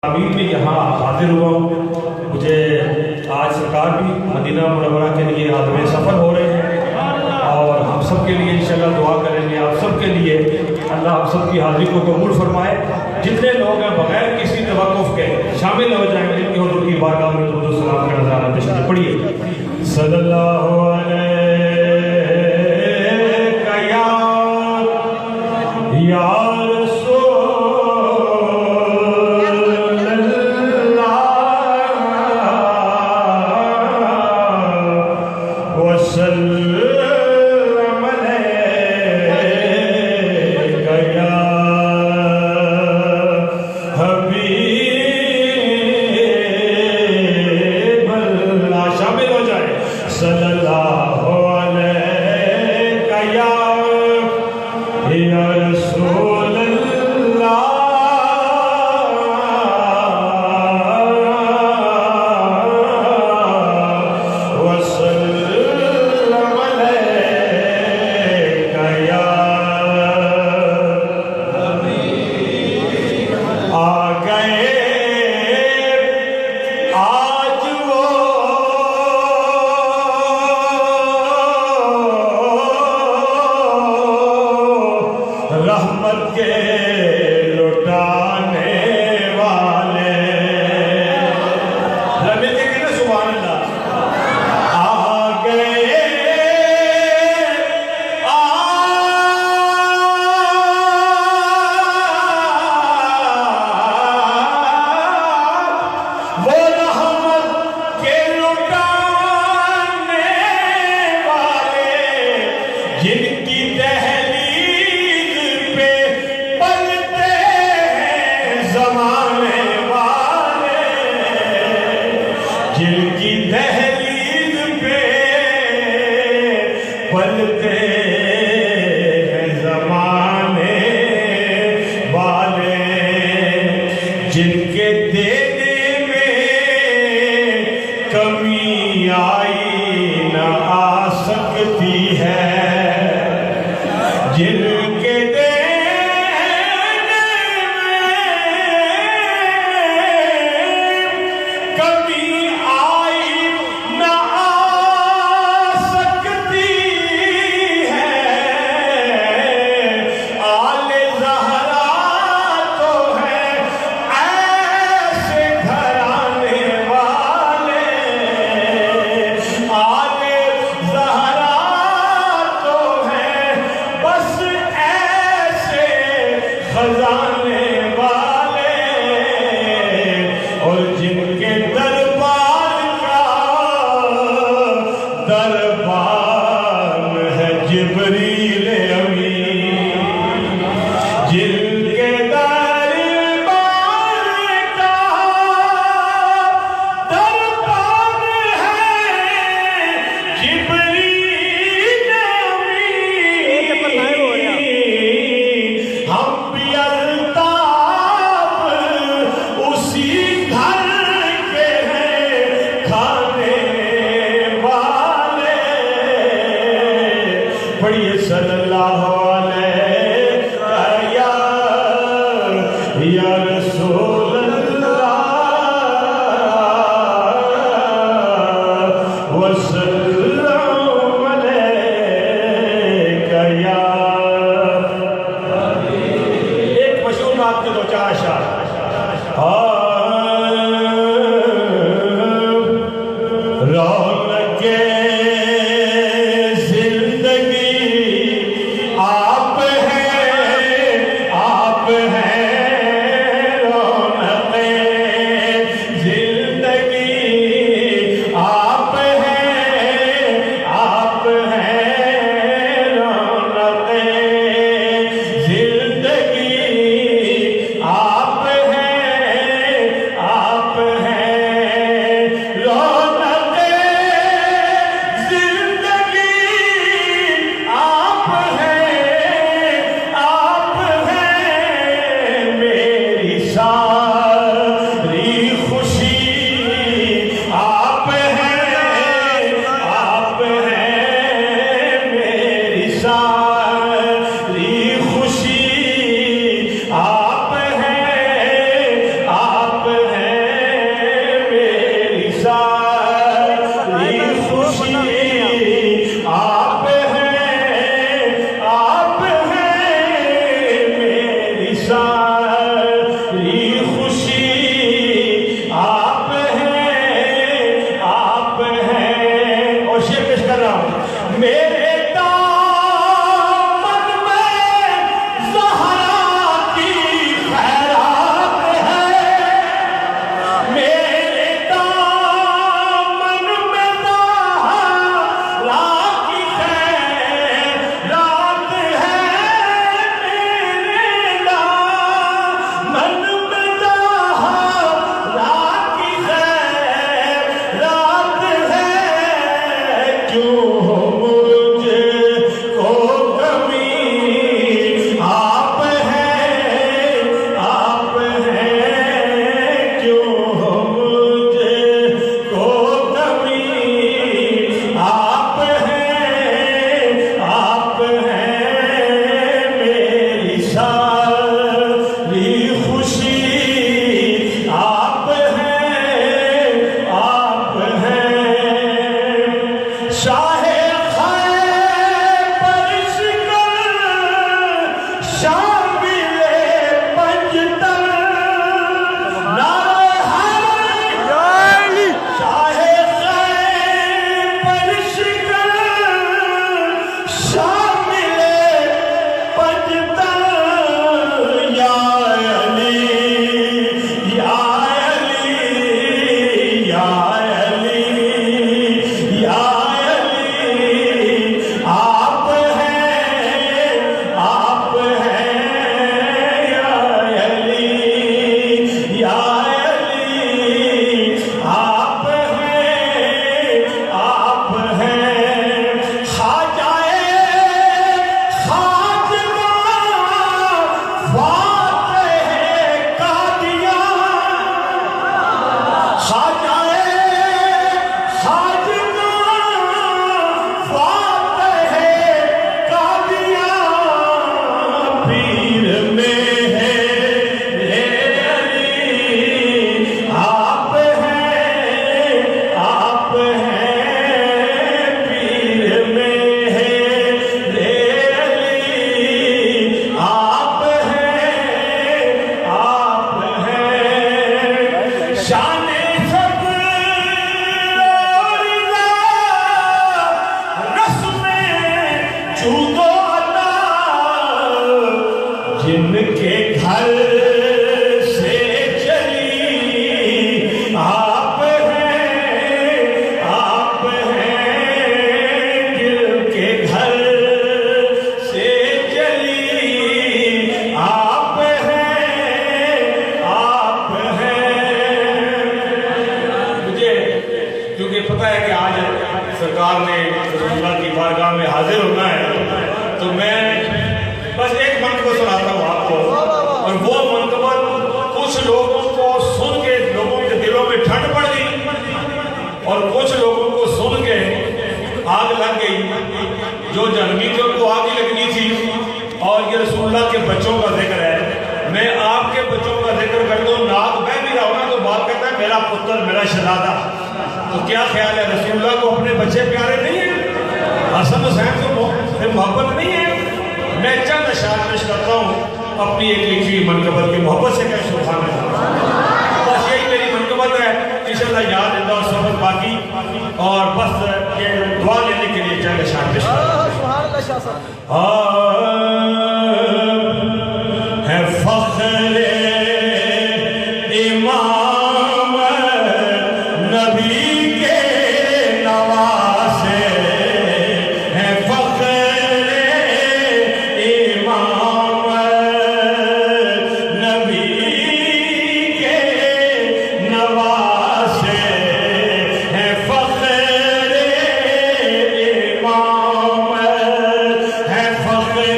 امین میں یہاں حاضر ہوا ہوں. مجھے آج سرکار بھی مدینہ منورہ کے لیے عازم سفر ہو رہے ہیں اور ہم سب کے لیے انشاءاللہ دعا کریں گے. آپ سب کے لیے اللہ آپ سب کی حاضری کو قبول فرمائے. جتنے لوگ ہیں بغیر کسی توقف کے شامل ہو جائیں گے کہ حضور کی بارگاہ میں درود و سلام کا نظارہ تشریف پڑھیے. صلی اللہ علیہ یا رحمت کے لٹانے والے رحمت کے کہنا سبحان اللہ آ گئے وہ رحمت کے لٹانے والے جن کی جن کی دہلیز پہ پلتے ہیں زمانے والے جن کے دینے میں کمی آئی نہ آ سکتی ہے جن کے خزانے والے اور جن کے دربار کا دربار ہے جبریل امین جن کے دربار کا دربار ہے جبریل امین ہم بھی الطاف اسی گھر کے ہیں کھانے والے. پڑھیے صلی اللہ علیہ یا رسول اللہ وسلم علیک یا آپ کے دو چار اشعار رونق زندگی شان سب رسم جود و عطا جن کے گھر سے چلی آپ ہیں جن کے گھر سے چلی آپ ہیں مجھے کیونکہ پتہ ہے کہ آج سرکار نے رسول اللہ کی بارگاہ میں حاضر ہونا ہے تو میں بس ایک منقبت سناتا ہوں آپ کو اور وہ منقبت کچھ لوگوں کو سن کے لوگوں کے دلوں میں ٹھنڈ پڑ گئی اور کچھ لوگوں کو سن کے آگ لگ گئی جو جہنمی جو کو آگ لگنی تھی اور یہ رسول اللہ کے بچوں کا ذکر ہے میں آپ کے بچوں کا ذکر کر دوں ناک بہ بھی رہا ہونا تو بات کرتا ہے میرا پتر میرا شہزادہ تو کیا خیال ہے رسول اللہ کو اپنے بچے پیارے نہیں ہیں حسن حسین کو محبت نہیں ہے میں چند اشعار پیش کرتا ہوں اپنی ایک لکھی ہوئی منقبت کی محبت سے کہ سبحان اللہ بس یہی میری منقبت ہے انشاءاللہ یاد رہتا اور سبق باقی اور بس یہ دعا لینے کے لیے چند اشعار پیش کرتا ہوں ہے فخر امام نبی کے نواسے ہے فخر امام نبی کے نواسے ہے فخر امام ہے فخر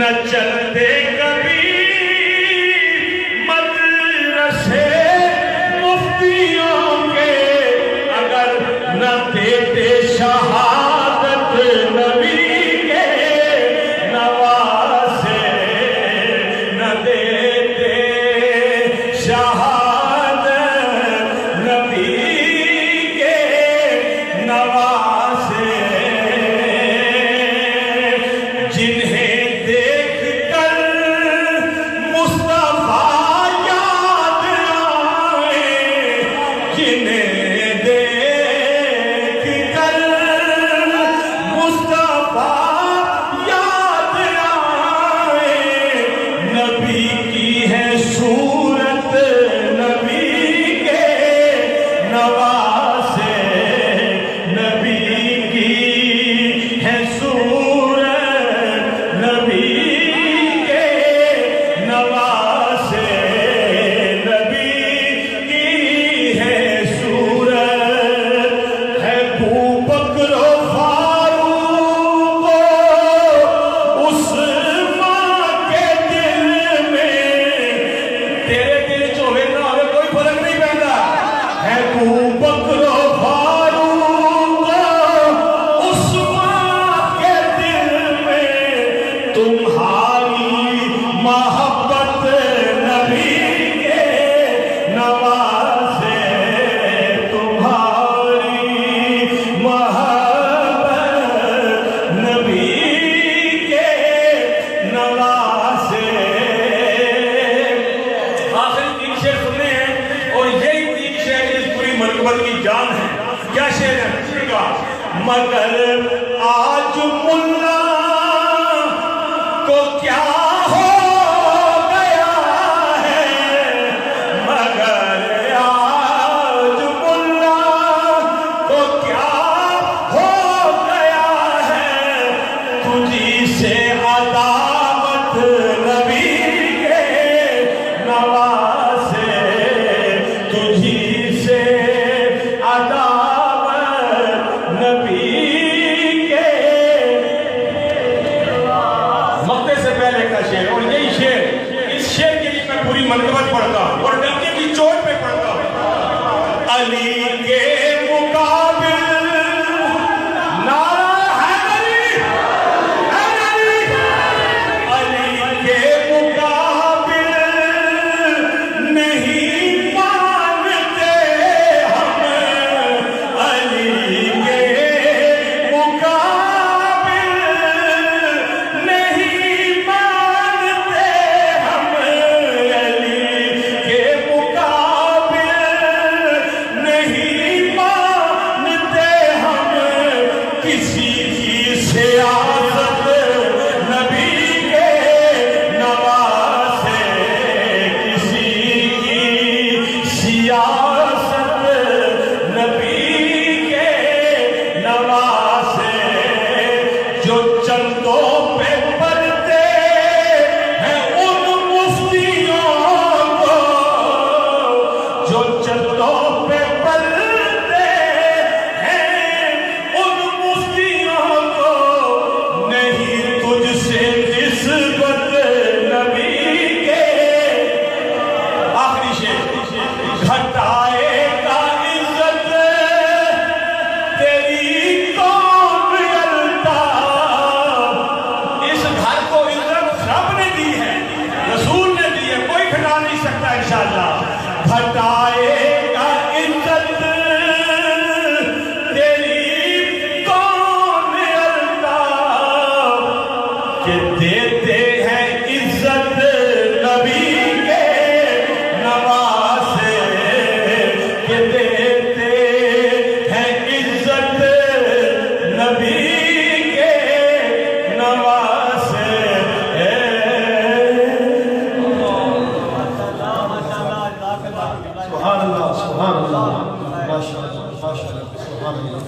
نہ چلتے کبھی مدرسے مفتیوں کے، اگر نہ دیتے شہادت نبی کے نواسے، نہ دیتے شہادت نبی کے نواسے، جنہیں دیکھ کر مصطفیٰ یاد آئے، جنہیں دیکھ کر مصطفیٰ یاد آئے، نبی کی ہے صورت نبی کے نواسے، نبی کی ہے صورت نبی کے نواسے، نبی کی ہے صورت، ہے ابوبکر و فاروق عثمان کے دل میں، تیرے دل چوہے نہ ہوئے کوئی فرق نہیں پہنتا، ہے ابوبکر و فاروق عثمان کے دل میں، تمہاری محبت نبی کے نواسے، تمہاری محبت نبی کے نواسے۔ آخری تین شعر سننے ہیں اور یہی تین شعر اس پوری منقبت کی جان ہے۔ کیا شعر ہے؟ سنیے گا۔ مگر آج ملا کو کیا ہو گیا ہے، مگر آج ملا کو کیا ہو گیا ہے، تجھی سے عداوت نبی کے نواسے، تجھی سے عداوت نبی کے۔ مقطع سے پہلے کا شعر اور یہی شعر، اس شعر کے لیے میں پوری منقبت پڑھتا ہوں اور ڈنکے کی چوٹ پہ پڑھتا ہوں۔ علی کے مقابل نعرہ حیدری، حیدری، علی کے مقابل نہیں مانتے ہم، علی کے مقابل نہیں مانتے ہم، علی کے مقابل نہیں مانتے ہم، کسی کی سیاست نبی کے نواسے، کسی کی سیاست نبی کے نواسے، جو چندوں پہ پڑھتے ہیں ان مفتیوں کو، جو چندوں پہ پڑھتے ہیں ان مفتیوں کو، نہیں تجھ سے نسبت نبی کے۔ آخری شعر۔ گھٹائے گا عزت تیری کون الطاف، اس گھر کو عزت رب نے دی ہے، رسول نے دی ہے، کوئی گھٹا نہیں سکتا انشاءاللہ۔ گھٹائے گا عزت تیری کون الطاف، کہ دیتے ہیں عزت نبی کے نواسے، کہ دیتے ہیں عزت نبی کے نواسے۔ سبحان اللہ، سبحان اللہ، ماشاءاللہ، ماشاءاللہ، سبحان اللہ۔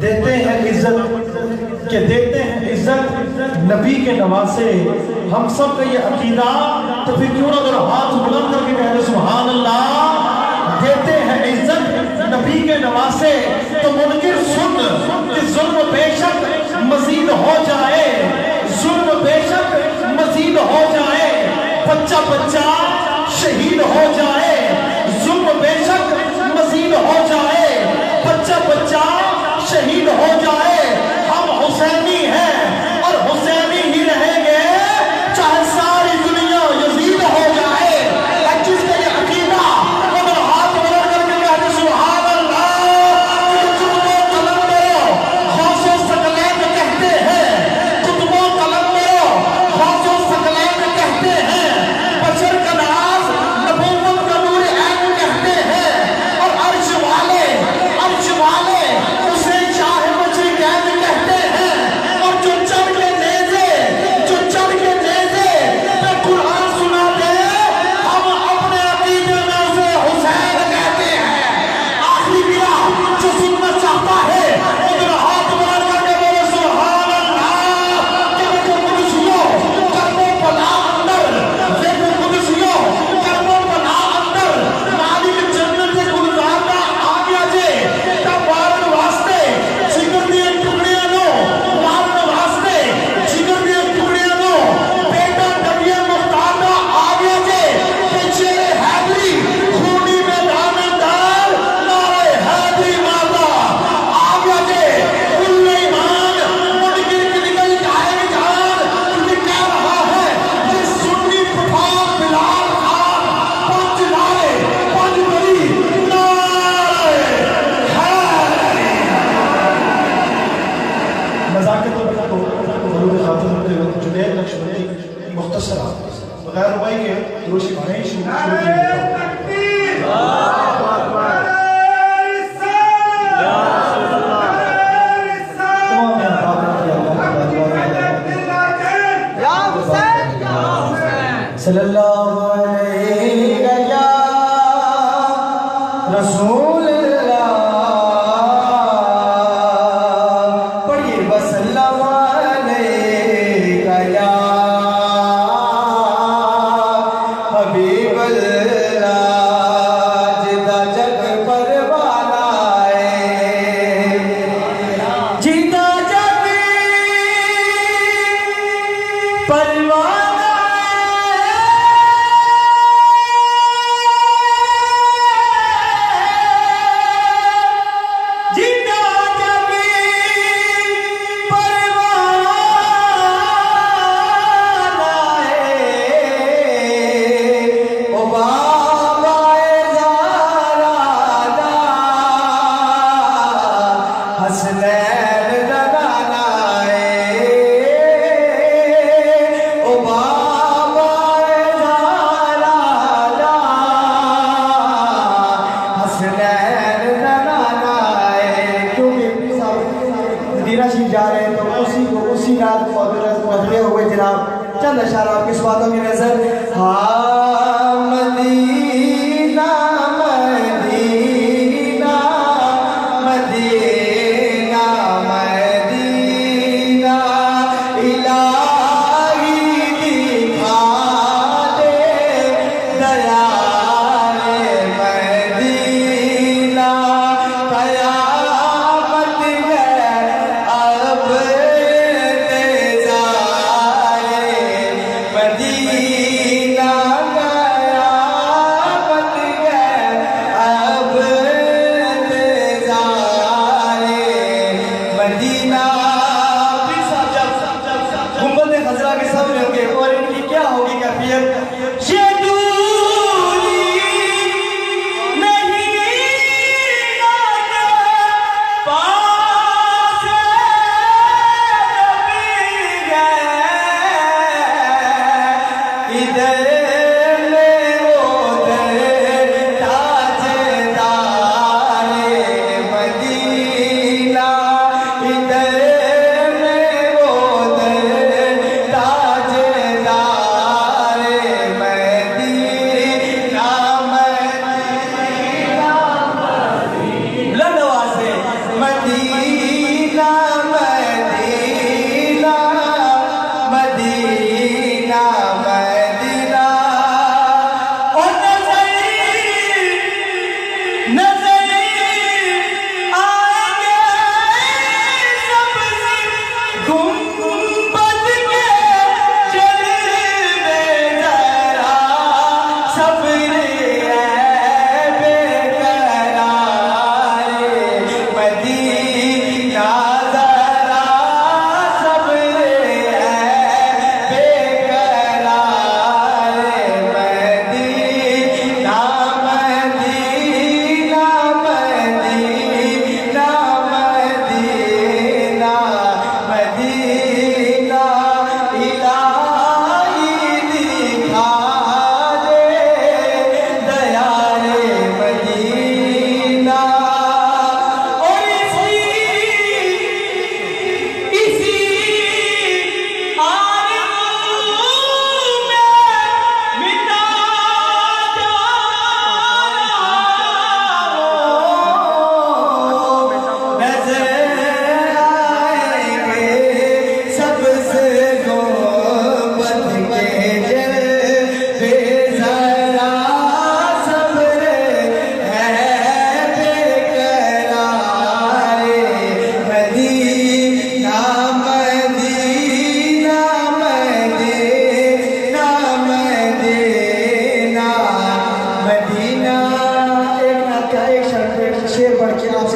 دیتے ہیں عزت، کہ دیتے ہیں عزت نبی کے نواسے، ہم سب کا یہ عقیدہ، تو پھر کیوں نہ اگر ہاتھ بلند کر کے کہہ دے سبحان اللہ۔ دیتے ہیں عزت نبی کے نواسے، تو منکر سن کہ ظلم بے شک مزید ہو جائے، بچہ بچہ شہید ہو جائے، ظلم بے شک مزید ہو جائے، بچہ بچہ شہید ہو جائے، ہم حسینی ہیں اور حسینی ہی رہیں گے، چاہے ساری دنیا یزید ہو جائے۔ جس کا یہ عقیدہ اگر ہاتھ بلند کر کے کہتے سبحان اللہ، کتب و قلم کرو، غوث و ثقلین کہتے ہیں، کتب و قلم کرو، غوث و ثقلین کہتے ہیں، بشر کا ناز نبوت کا نور عین کہتے ہیں، اور عرش والے اسے چاہے مچھلی قید کہتے ہیں، اور جو چڑھ کے نیزے پہ قرآن سنا دے، ہم اپنے عقیدے میں اسے حسین کہتے ہیں۔ آخری گرا جو سننا چاہتا ہے ادھر ہاتھ بلند کر کے بولے سبحان اللہ۔ کہ دیکھو قدسیوں کرمو پلا اندر، دیکھو قدسیوں کرمو پلا اندر، مالک جنت گلزارنا آ گیا جے، تب وارن واسطے جگر دیے ٹکڑیاں نو، وارن واسطے جگر دیے ٹکڑیاں نو، بیٹا ڈبیا مختار دا آ گیا جے، پیچھے حیدری خونی میدان اندر، نعرہ حیدری ماتا آ گیا جے، کل ایمان مڑ گر کے نکل جائے گی جان، کیونکہ کہہ رہا ہے یہ سنی پٹھان بلال خان، پانچ نعرے پانچ بری نعرہ حیدری۔ نزاکت و ضرور خاطر جنید نقشبندی مختصر بغیر ربائی کے روشی بھائی شروع صلی اللہ علیہ یا رسول اللہ، پڑھیے وسلم علیہ یا حبیب اللہ، جدا جگ پروانا ہے، جدا جگ پروانا چند اشارہ آپ کس باتوں کی نظر ہاں مدینہ مدینہ مدینہ مدینہ الہی دکھا دے دیار مدینہ قیامت ہے اب مدینہ گیا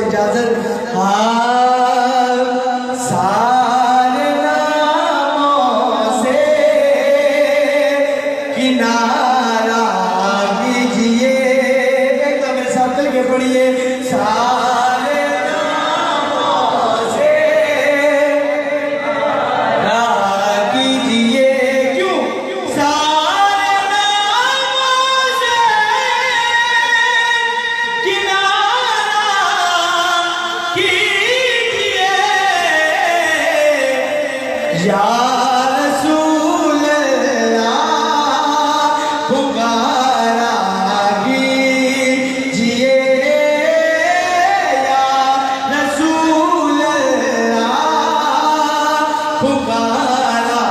اجازت سارے ناموں سے کنارہ کیجئے، ایک دم میرے ساتھ چل کے پڑھیے، سارے ناموں سے کنارہ کیجئے، کیوں؟ سارے ناموں سے کنارہ کیجئے، یا رسول اللہ پکارا کیجئے، یا رسول اللہ پکارا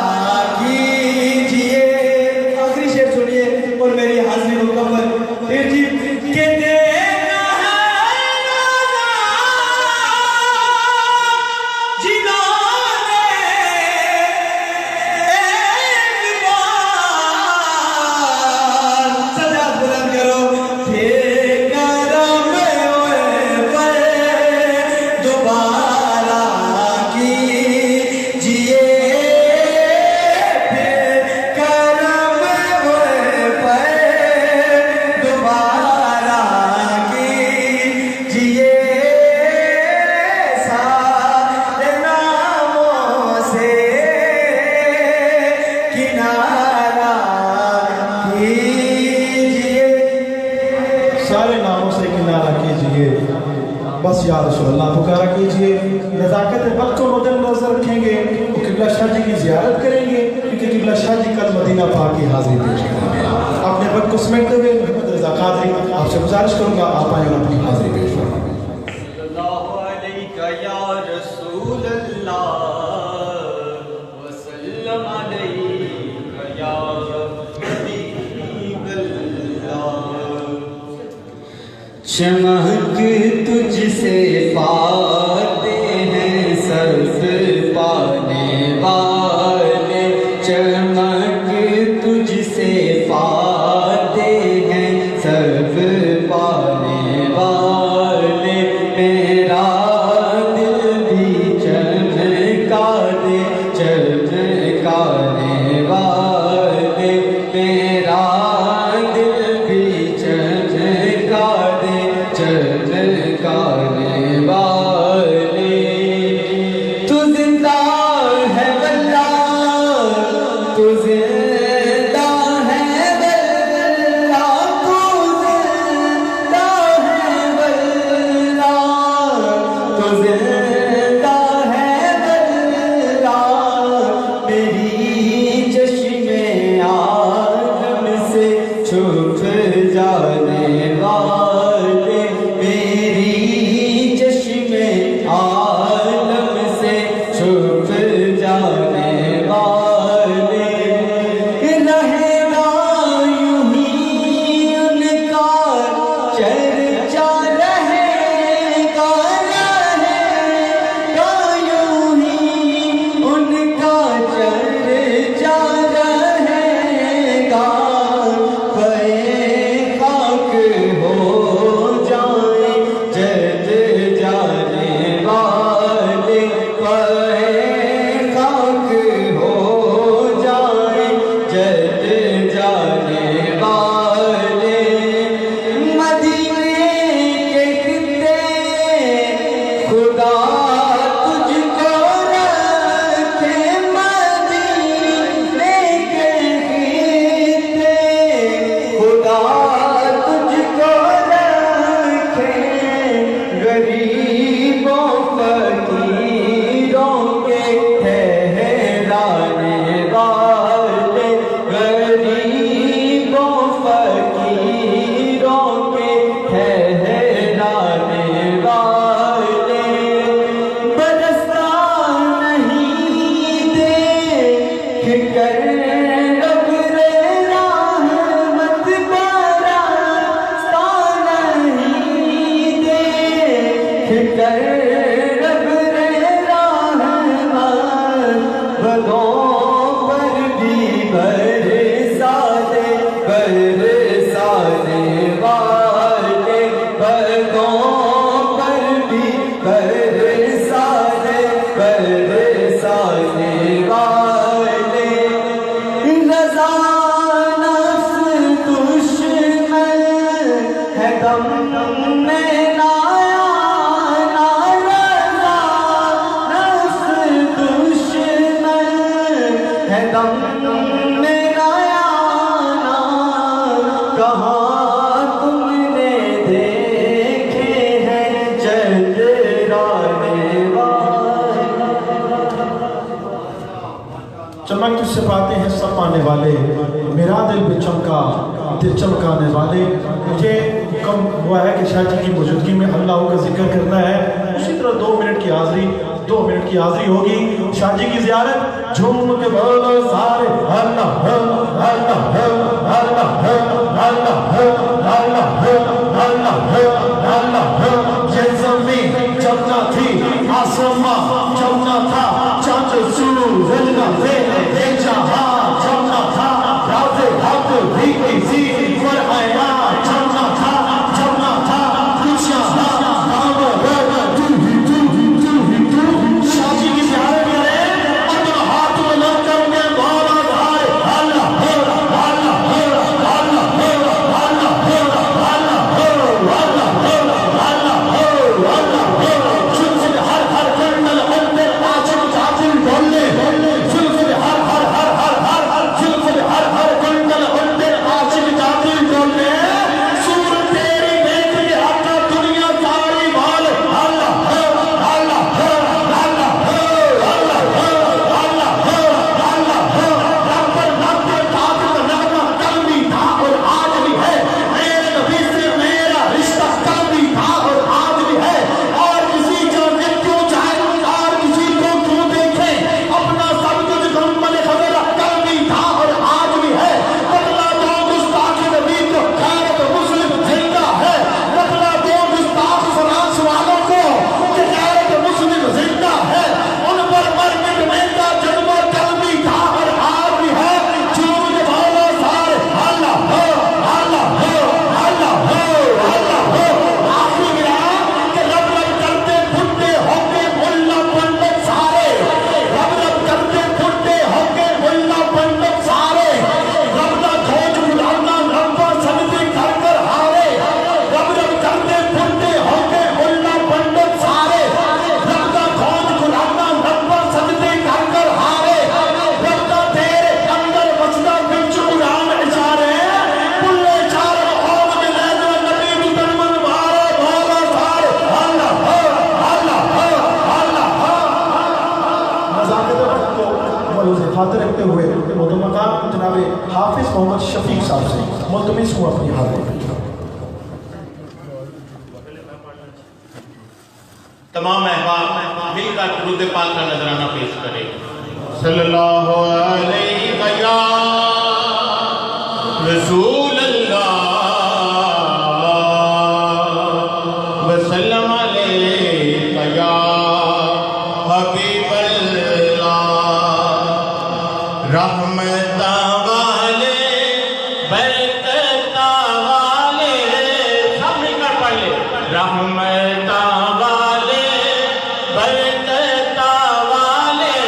کیجئے۔ آخری شعر سنیے اور میری حاضری مکمل۔ پھر جی کہ دیکھنا ہے روزہ جنہوں نے ایک بار سجاد بلند کرو، پھر کرم ہوئے پر دوبارہ کیجئے، پھر کرم ہوئے پر دوبارہ کیجئے، سارے ناموں سے کنارہ کیجئے۔ سارے ناموں سے کنارہ کیجئے، بس یا رسول اللہ پکارا کیجئے۔ نزاکت وقت کو مد نظر رکھیں گے، وہ قبلہ شاہ جی کی زیارت کریں گے، کیونکہ قبلہ شاہ جی کل مدینہ پاک کی حاضری پیش کریں گے۔ اپنے وقت کو سمیٹتے ہوئے محمد رضا قادری آپ سے گزارش کروں گا آپ آئیں اور اپنی حاضری پیش کریں۔ صلی اللہ علیہ یا رسول اللہ وسلم علیہ یا حبیب اللہ، چمک تجھ سے پاتے ہیں سب پانے والے، چمک تجھ سے پاتے ہیں سب پانے والے، میرا دل بھی چمکا دے چمکانے والے، میرا دل بھی چمکا دے से पाते हैं सब पाने वाले, मेरा दिल भी चमका दिल चमकाने वाले। मुझे कम हुआ है कि शाह जी की मौजूदगी में अल्लाह का जिक्र करना है। उसी तरह 2 मिनट की हाज़री होगी। शाह जी की ज़ियारत झूम के बोलो सारे अल्लाह अल्लाह अल्लाह अल्लाह अल्लाह अल्लाह अल्लाह। ये ज़मीन जब न थी, आसमां जब न था, चाँद सूरज न थे, ये जहां जब न था, राज़े हक भी किसी पर आया जब न था, कुछ यहाँ काम तू ही शाह जी की ज़ियारत करें। अपना हाथ बुलंद करके बोलो सारे अल्लाह अल्लाह अल्लाह अल्लाह खातिर रखते हुए मुक़ाम जनाब हाफिज़ मोहम्मद शफीक साहब से मुल्तमिस हूँ अपनी हाजिरी। तमाम अहबाब मिलकर दुरूद पाक का नजराना पेश करें। सल्लल्लाहु अलैहि रसूल अल्लाह वसल्लम अलैका या हबीब अल्लाह। रहमता वाले बरकता वाले सब मिलकर पढ़ ले। रहमता वाले बरकता वाले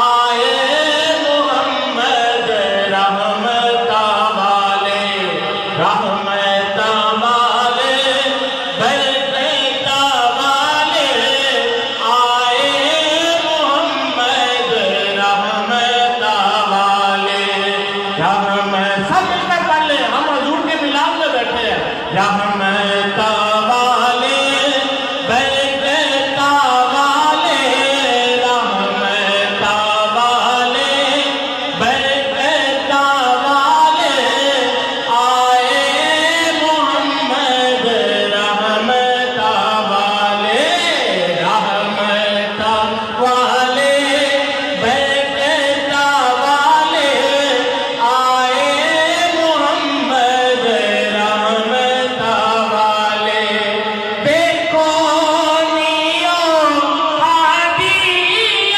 आए मोहम्मद। रहमता वाले रहमता वाले बरकता वाले आए मोहम्मद। रहमता वाले रहमत सब मिलकर पढ़ ले। हम हजूर के मिलाद में बैठे हैं। रहमता वाले बरकता वाले रहमता वाले बरकता वाले आए मोहम्मद। रहमता वाले रहमता वाले बरकता वाले आए मोहम्मद। रहमता वाले देखो नियो हादी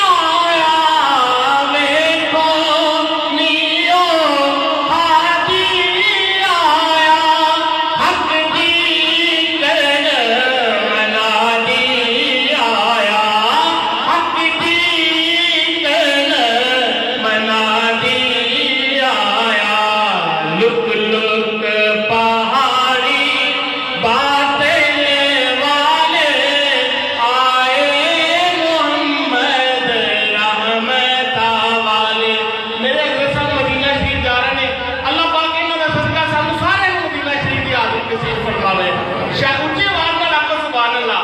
आया। देखो नियो हादी आया। हक दी करन मनादी आया। हक दी करन मनादी आया। लुक लुक पहाड़ी बादल वाले आए मोहम्मद। रहमता वाले मेरे कसम मदीना शरीफ जा रहे ने। अल्लाह पाक इन्हां दा सदका सानू सारे नूं मदीना शरीफ दी आदत नसीब फरमावे। शाह ऊंचे आवाज नाल आखो सुभान अल्लाह।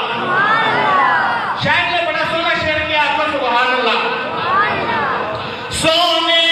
शायद ने बड़ा सोहना शेर किया, आखो सुभान अल्लाह। सोने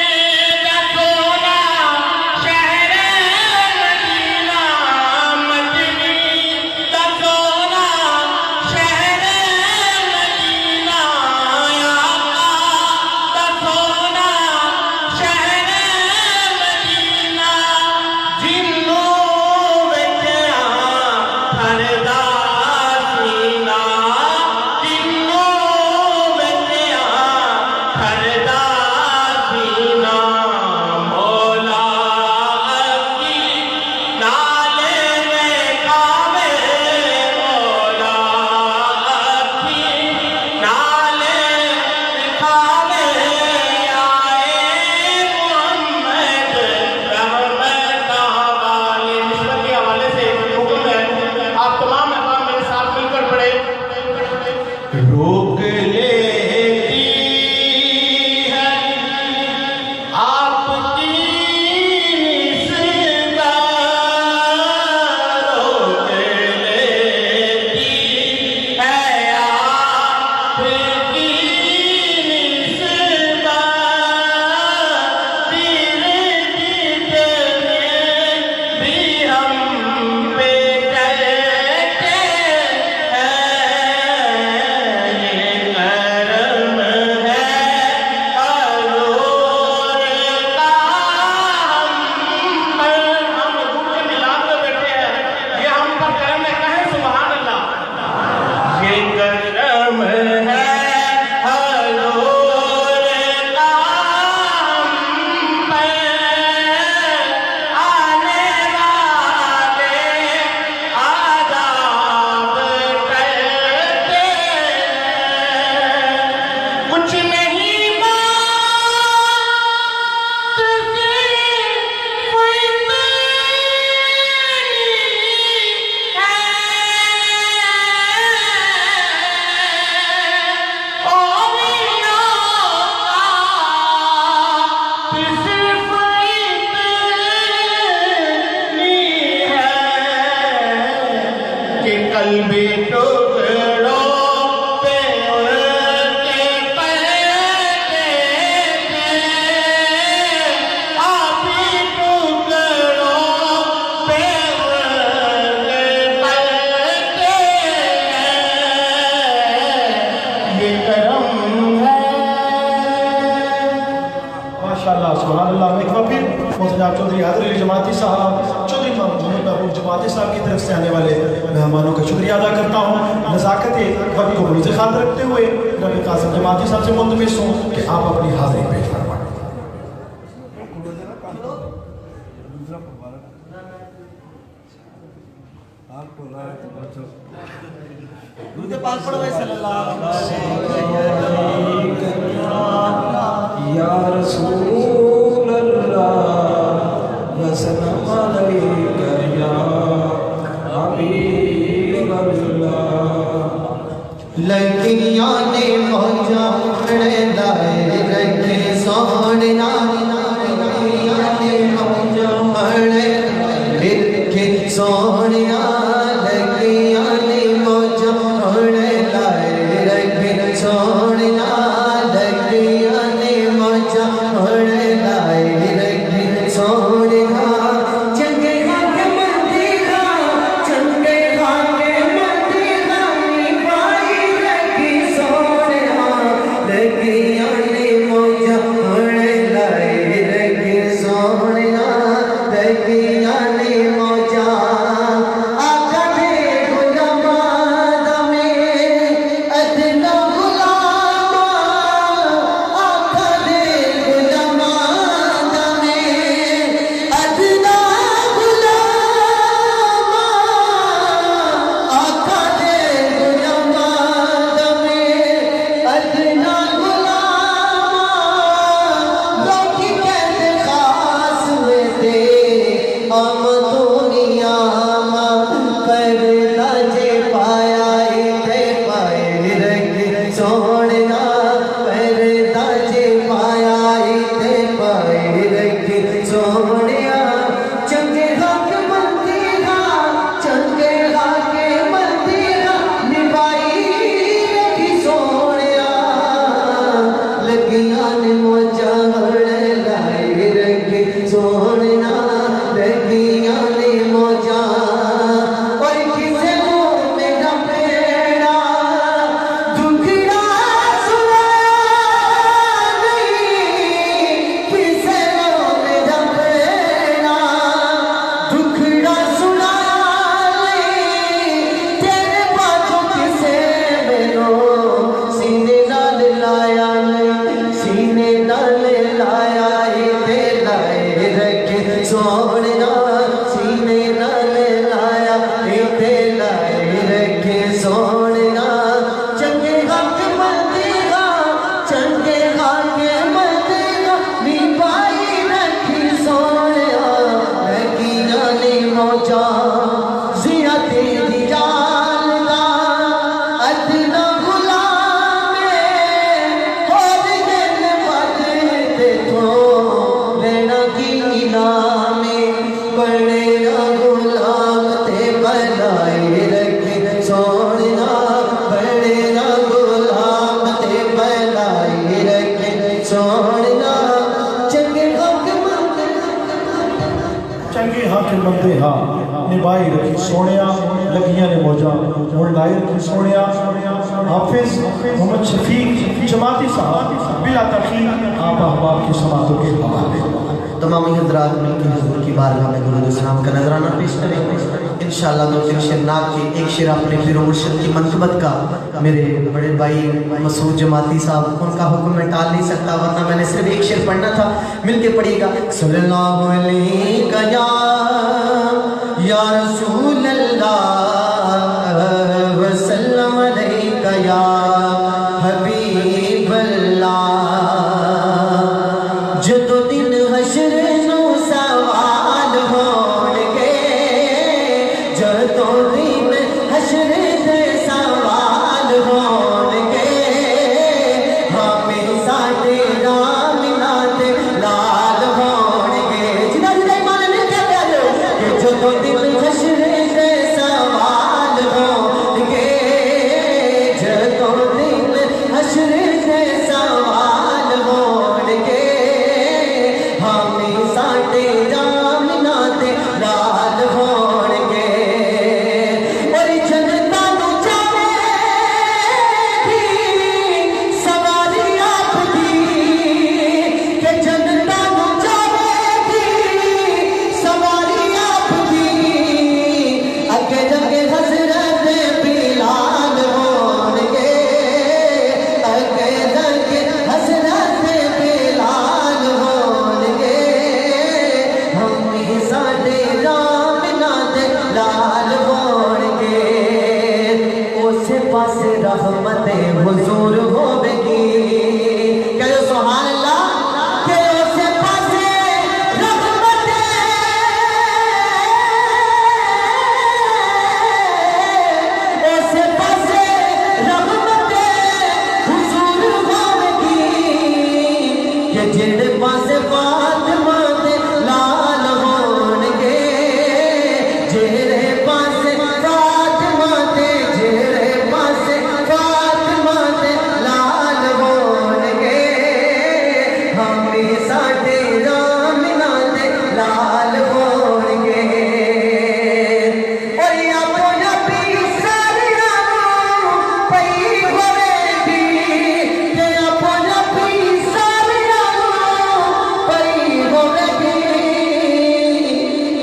रोक लेती है आपकी निस्बत, रोक लेती है आपकी निस्बत, भी हम पे चलते हैं, ये करम है हजूर का हम पर। हम रूह में मिला के बैठे हैं, ये हम पर करम है, कहें सुभान अल्लाह। ये करम है हजूर का हम पर, आने वाले आजाद करते हैं। कुछ नहीं बात सिर्फ इतनी है, औलिया की सिर्फ इतनी है कि कल्बी टुकड़ों पे उनके पलते थे, आप ही टुकड़ों पे उनके पलते हैं, ये करम है। माशाअल्लाह सुभान अल्लाह। एक बार फिर मोहतरम चौधरी हाजिर जमाती साहब, चौधरी महबूब जमाती साहब की तरफ से आने वाले मेहमानों का शुक्रिया अदा करता हूँ। नज़ाकत वक्त को मुझे खातिर रखते हुए रबी कासिम जमाती साहब से मुल्तमिस हूँ कि आप अपनी हाजिरी पेश फरमाएं। या रसूल अल्लाह वसल्लम अलैका या हबीब अल्लाह। लड़कियां ने मौजा लाए रखे सोहना, लड़कियां ने मौजा रखे सोहना, लड़कियां ने मौजा लाए रखे सोहना, लड़कियां ने मौजा लाए रखे सोहना। चंगे हाथ मंदिरा, चंगे हाथ मंदिरा, निभाई रखी सोहना, लड़कियां ने फतेह निभाई रखी सोनिया लगियां ने मौजा मुंडाई रखी सोनिया हाफिज मोहम्मद शफीक जमाती साहब बिला तखीर आप अहबाब की समातों के हवाले। तमाम हजरात मिलकर हुजूर की बारगाह में दुरूद सलाम का नजराना पेश करेंगे इंशाअल्लाह। दो तीन शेर नात के एक शेर अपने पीर मुर्शिद की मनक़बत का मेरे बड़े भाई मसूद जमाती साहब उनका हुक्म मैं टाल नहीं सकता, वरना मैंने सिर्फ एक शेर पढ़ना था। मिलके पढ़िएगा सल्लल्लाहु अलैहि या रसूल अल्लाह वसल्लम अलैका या हबीब अल्लाह। जदों दिन हशर नू सवाल होणगे, जदों दिन हशर दे सवाल होणगे, हमें साडे राम नाते लाल होणगे। जिन्हां जिन्हां ईमान मिलके प्यारो कि जदों दिन हशर दे सवाल होणगे, जदों दिन हशर दे सवाल होणगे, हमें साडे राम नाते लाल होणगे। और जनता नू जावेगी सवारी आपदी, कि जनता नू जावेगी सवारी आपदी। अगे जगे हज़रत बिलाल होणगे, अगे जगे हज़रत बिलाल होणगे, हमें साडे राम नाते लाल होणगे। उसे पासे रहमत हुजूर होवेगी, कहो सुभान अल्लाह। के उसे पासे रहमत उसे पासे रहमत हुजूर होवेगी, कि जेड़े पासे फातिमा दे लाल होणगे, जेड़े पासे फातिमा दे, जेड़े पासे फातिमा दे लाल होणगे, हमें साडे राम नाते लाल होणगे। और आपो नबी सारियां नूं पई होवेगी, कि आपो नबी सारियां नूं पई होवेगी,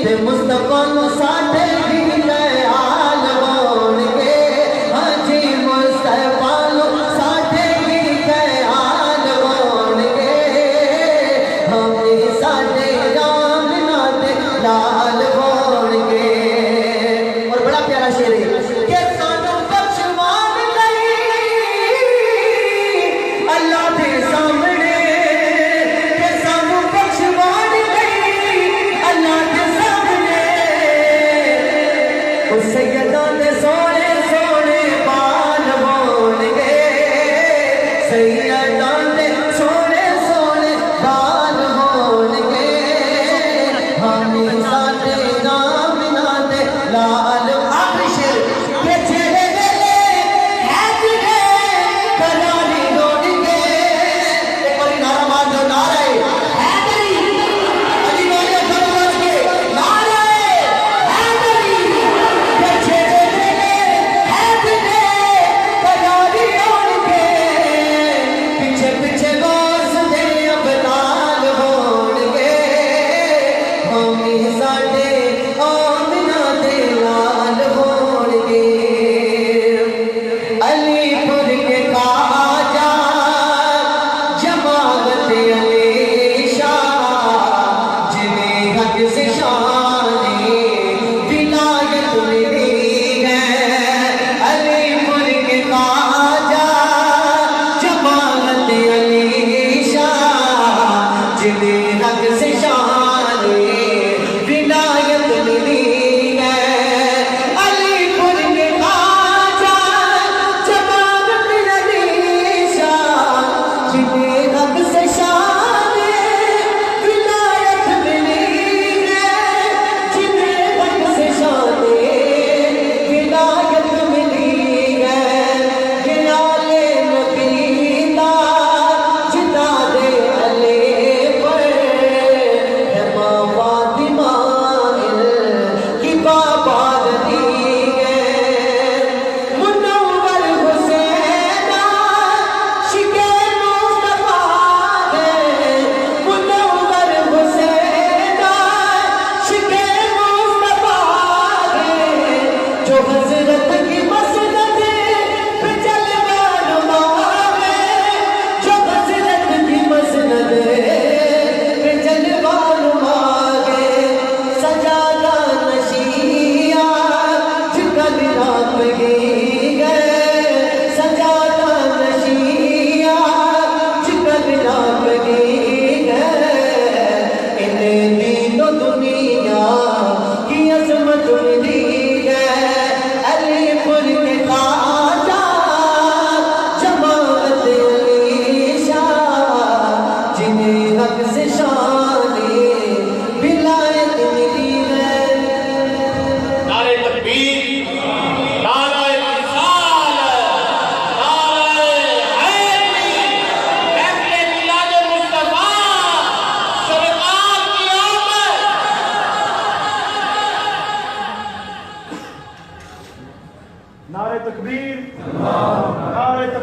ते मुस्तफा नूं साडे भी ख्याल होणगे। हाँ जी मुस्तफा नूं साडे भी ख्याल होणगे, हमें साडे राम नाते लाल होणगे। और बड़ा प्यारा शेर है कि सानू बख्शवान लई अल्लाह दे सामने, कि सानू बख्शवान लई अल्लाह दे सामने, उस सैयदां दे सोने सोने बाल होणगे, सैयदां दे सोने सोने बाल होणगे, हमें साडे राम नाते लाल। आखिरी शेर कि जेड़े वेले हैदरे करारी होणगे, एक बारी नारा मार दो, नारे हैदरी अली वाले फरमान के नारे हैदरी। कि जेड़े वेले हैदरे करारी होणगे,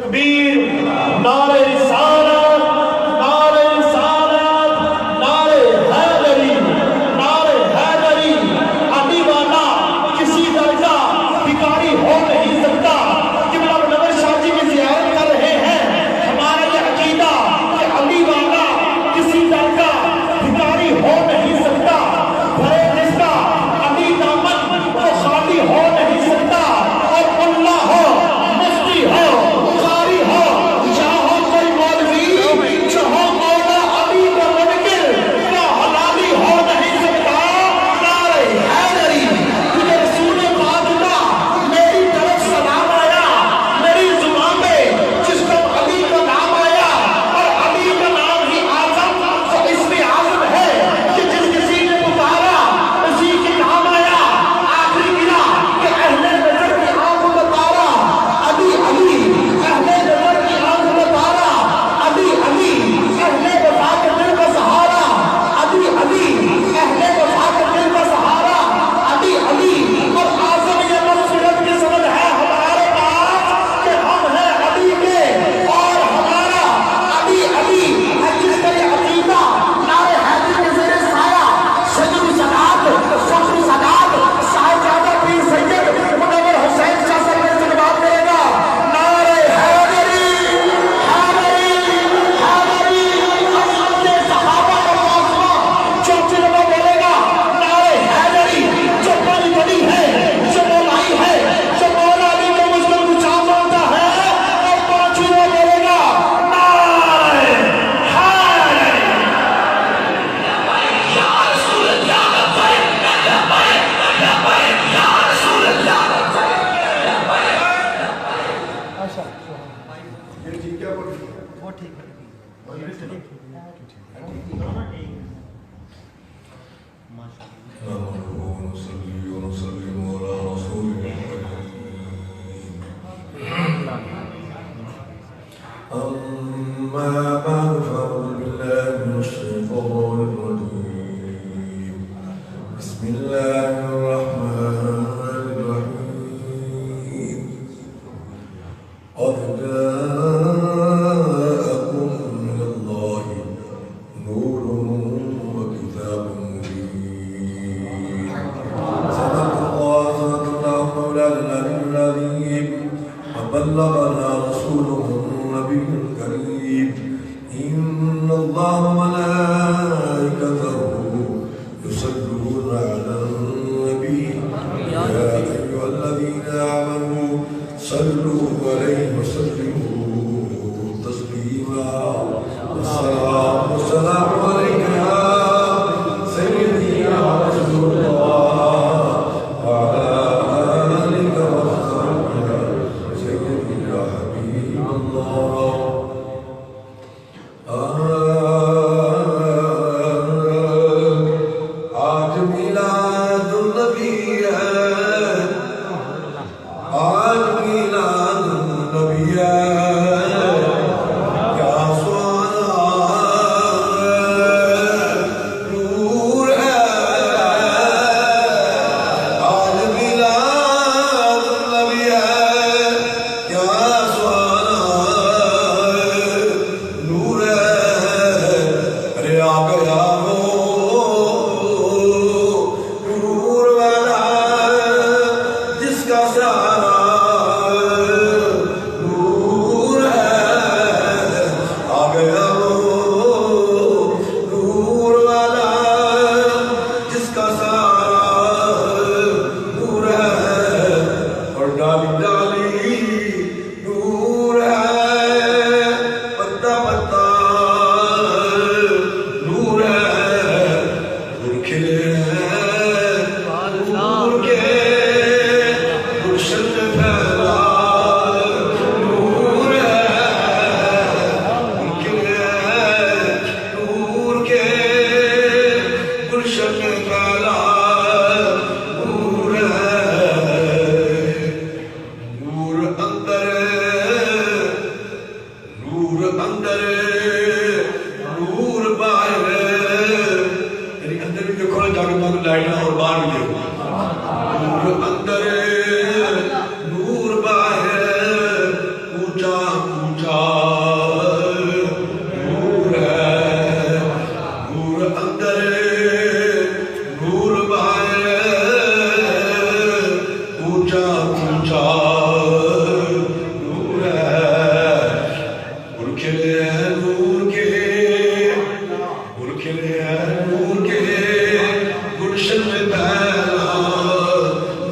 تکبیر، نعرہ رسالت، نعرہ رسالت، نعرہ حیدری، نعرہ حیدری۔ علی والا کسی درجہ بھکاری ہو نہیں سکتا۔ قبلہ منور شاہ جی کی زیارت کر رہے ہیں، ہمارا یہ عقیدہ کہ علی والا کسی درجہ بھکاری ہو نہیں سکتا، بھرے جس کا علی دامن وہ خالی ہو نہیں سکتا، اور اللہ ہو، مفتی ہو، قاری ہو، یا ہو کوئی مولوی، جو ہو مولا علی کا منکر، وہ حلالی ہو نہیں سکتا۔ نعرہ حیدری، تجھے رسول پاک کا میری طرف سلام آیا، میری زبان میں جس کو علی کا نام آیا، اور علی کا نام ہی اعظم تو اس میں اعظم ہے کہ جس کسی نے پکارا اسی کے نام آیا۔ آخری گرا کہ اہل نظر کی آنکھ میں تارا، علی علی اہل نظر کی آنکھ میں تارا، علی علی اہل وفا کے دل کا سہارا، علی علی اہل وفا کے دل کا سہارا، علی علی۔ اور اعظم یہ مغفرت کی سند ہے ہمارے پاس کہ ہم ہیں علی کے، اور ہمارا علی علی ہے جس کا یہ عقیدہ۔ نعرہ حیدری کے زیر سایہ سید السادات، فخر السادات، صاحبزادہ پیر سید منور حسین شاہ صاحب نے استقبال کرے گا۔ نعرہ حیدری، حیدری، حیدری، حضرت صحابہ کا معصوم چوچے لگا بولے گا نعرہ حیدری، جو بڑی بڑی ہے، جو مولائی ہے، جو مولا علی کو مجھ پر کچھ آ مانتا ہے، اور پانچوں میں بولے گا نعرہ حیدری۔ ونصلي ونسلم على رسول أما بعد فأعوذ بالله من الشيطان الرجيم. بسم الله الرحمن الرحيم. قد جاءكم من الله نور وكتاب مبين. صدق الله مولانا العظيم، وبلغنا رسوله النبي الكريم. إن الله وملائكته يصلون على النبي يا أيها الذين آمنوا صلوا عليه وسلموا تسليما. الصلاة والسلام عليك يا سيدي يا رسول الله، وعلى آلك وصحبك سيدي يا حبيب الله. का नूर है, नूर अंदर नूर बाहर, ऊंचा ऊंचा नूर है। गुल खिले हैं नूर के, गुल खिले हैं नूर के, गुलशन में पहला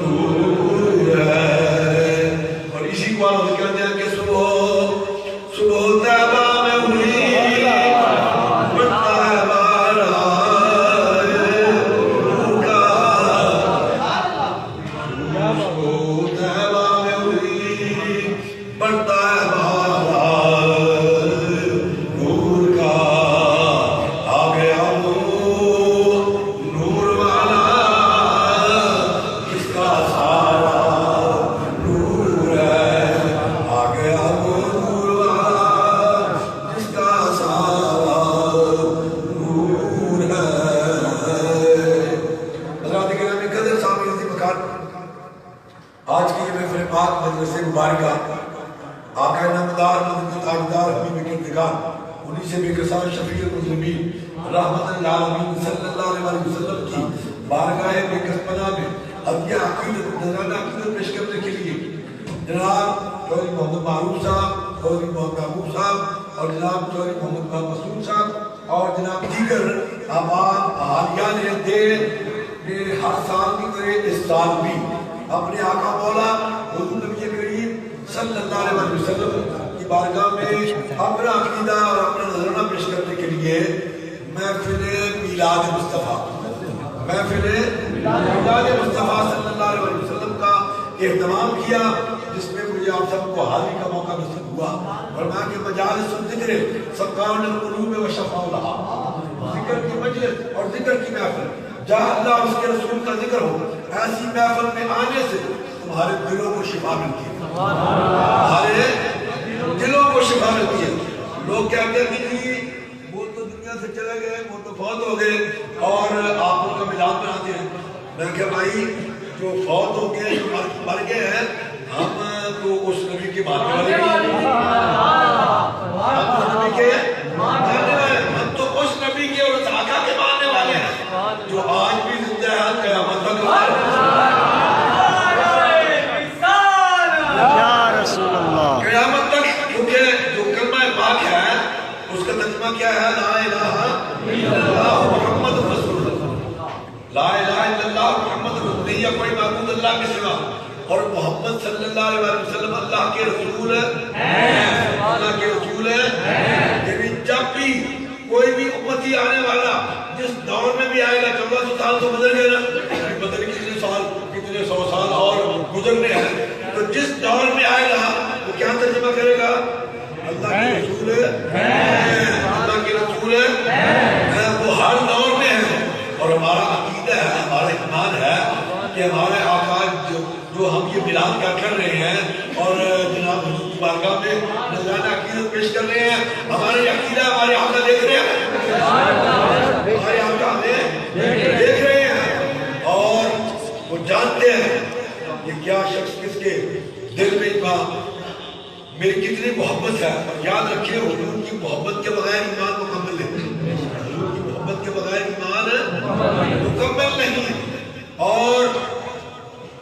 नूर है। और इसी को आप कहते हैं कि सुबह सुबह तैबा में हुई आज की ये महफिल पाक मजलिस मुबारका आका नामदार मदद ताजदार हबीब के इंतकाल उन्हीं से बेकसार शफीउल मुज़लिमीन रहमतुल लिल आलमीन सल्लल्लाहु अलैहि वसल्लम की बारगाह बेकसपना में हदिया अकीदत नजराना अकीदत पेश करने के लिए जनाब चौधरी मोहम्मद मारूफ साहब, चौधरी मोहम्मद महबूब साहब और जनाब चौधरी मोहम्मद मसूद साहब और जनाब दीगर आबाद हालियान देर हर साल की तरह इस साल भी अपने आका मौला हुजूर नबी करीम सल्लल्लाहु अलैहि वसल्लम की बारगाह में अपना अकीदा और अपना नजराना पेश करने के लिए महफिल मिलाद मुस्तफ़ा सल्लल्लाहु अलैहि वसल्लम का एहतमाम किया, जिसमें मुझे आप सबको हाजिरी का मौका नसीब हुआ। और मैं के मजालिस ज़िक्र सबकाउल क़ुलूब व शफ़ाउलहा, ज़िक्र की मजलिस और ज़िक्र की महफिल जहाँ अल्लाह और उसके रसूल का जिक्र हो, ऐसी महफिल में आने से तुम्हारे दिलों को शिफा मिलती है, तुम्हारे दिलों को शिफा मिलती है। लोग कहते हैं कि वो तो दुनिया से चले गए, वो तो फौत हो गए और आप उनका मिलाद बनाते हैं। मैं क्या भाई, जो फौत हो गए, जो मर गए हैं, हम तो उस नबी के मानने वाले नहीं, हम तो उस नबी के और उस आका के मानने वाले हैं जो आज भी जिंदा है क़यामत तक। क़यामत तक, क्योंकि जो कलमा पाक है उसका तर्जुमा क्या है? ला इलाहा इल्लल्लाह मुहम्मद रसूलुल्लाह, ला इलाहा इल्लल्लाह मुहम्मद रसूलुल्लाह, नहीं है कोई माबूद अल्लाह के सिवा, और मोहम्मद सल्लल्लाहु अलैहि वसल्लम अल्लाह के रसूल हैं, अल्लाह के रसूल हैं। यानी जब भी कोई भी उम्मती आने वाला जिस दौर में भी आएगा, 1400 साल तो गुजर गए ना, पता नहीं कितने साल, कितने 100 साल और गुजरने हैं, तो जिस दौर में आएगा वो क्या तर्जुमा करेगा? अल्लाह के रसूल हैं, अल्लाह के रसूल हैं, वो हर दौर में है। और हमारा अकीदा है, हमारा ईमान है कि हमारे आका जो हम ये मिलाद का कर रहे हैं और जनाब हुजूर की बारगाह में नज़राना अकीदत पेश कर रहे हैं, हमारे अकीदा हमारे आका देख रहे हैं, हमारे आका हमें देख रहे हैं और वो जानते हैं कि क्या शख्स किसके दिल में मेरी कितनी मोहब्बत है। और याद रखिए, हुजूर की मोहब्बत के बगैर ईमान मुकम्मल है, हुजूर की मोहब्बत के बगैर ईमान मुकम्मल नहीं है। और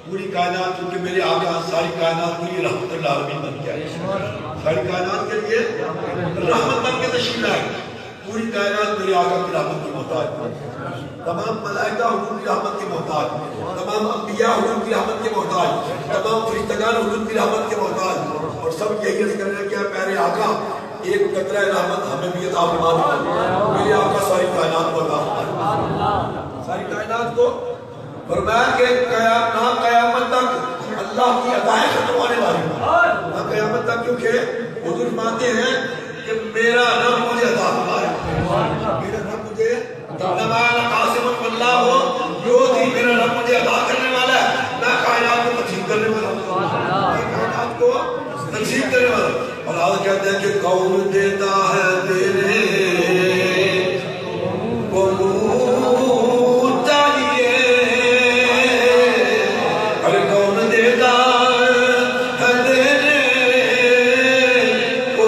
पूरी कायनात, क्योंकि मेरे आका सारी कायनात के लिए रहमतुल लिल आलमीन बन गया, सारी कायनात के लिए रहमत बन के तशरीफ लाए। पूरी कायनात मेरे आका की रहमत की मोहताज, तमाम मलाइका हुजूर की रहमत के मोहताज, तमाम अंबिया हुजूर की रहमत के मोहताज, तमाम फरिश्तगान हुजूर की रहमत के मोहताज, और सब यही अर्ज़ कर रहे हैं कि प्यारे आका एक कतरा रहमत हमें भी अता फरमा दो। मेरे आका सारी कायनात को अता फरमा, सारी कायनात को फरमाया कि क़यामत तक अल्लाह की अताएं खत्म होने वाली है, ना क़यामत तक, क्योंकि हुजूर मानते हैं कि मेरा रब मुझे अता फरमाए, मेरा रब मुझे जो थी मेरा रब मुझे अदा करने वाला है, मैं कायनात को तकसीम करने वाला हूं, कायनात को तकसीम करने वाला। और आज कहते हैं कि कौन देता है तेरे को चाहिए, अरे कौन देता है तेरे को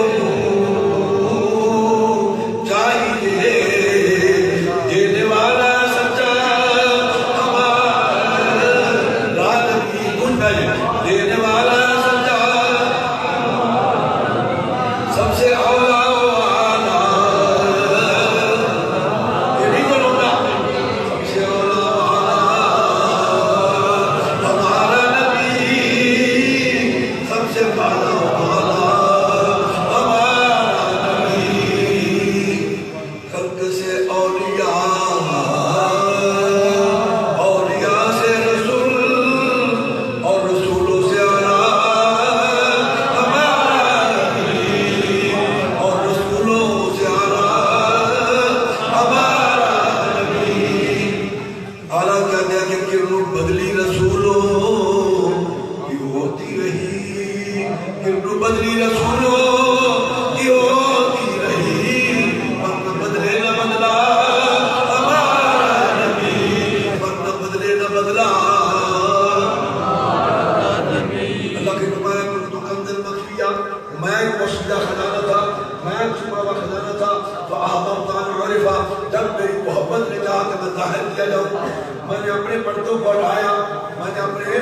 जब मेरी मोहब्बत ने कहा कि मैं जाहिर किया जाऊँ, मैंने अपने पर्दों को हटाया, मैंने अपने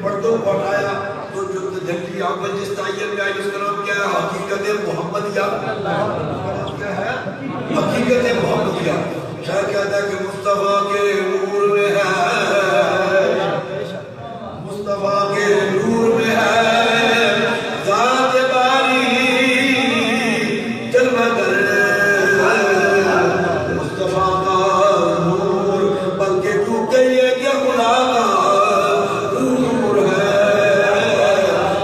पर्दों को हटाया, तो जो तजल्ली आंखों जिस तायन में आई उसका नाम क्या है? हकीकत मोहम्मदिया। क्या है? हकीकत मोहम्मदिया। शायद कहता है कि मुस्तफा के नूर में है, मुस्तफा के नूर में है ज़ात बारी जलवा कर, मुस्तफा का नूर बल्कि तू कहिए क्या खुदा का नूर है,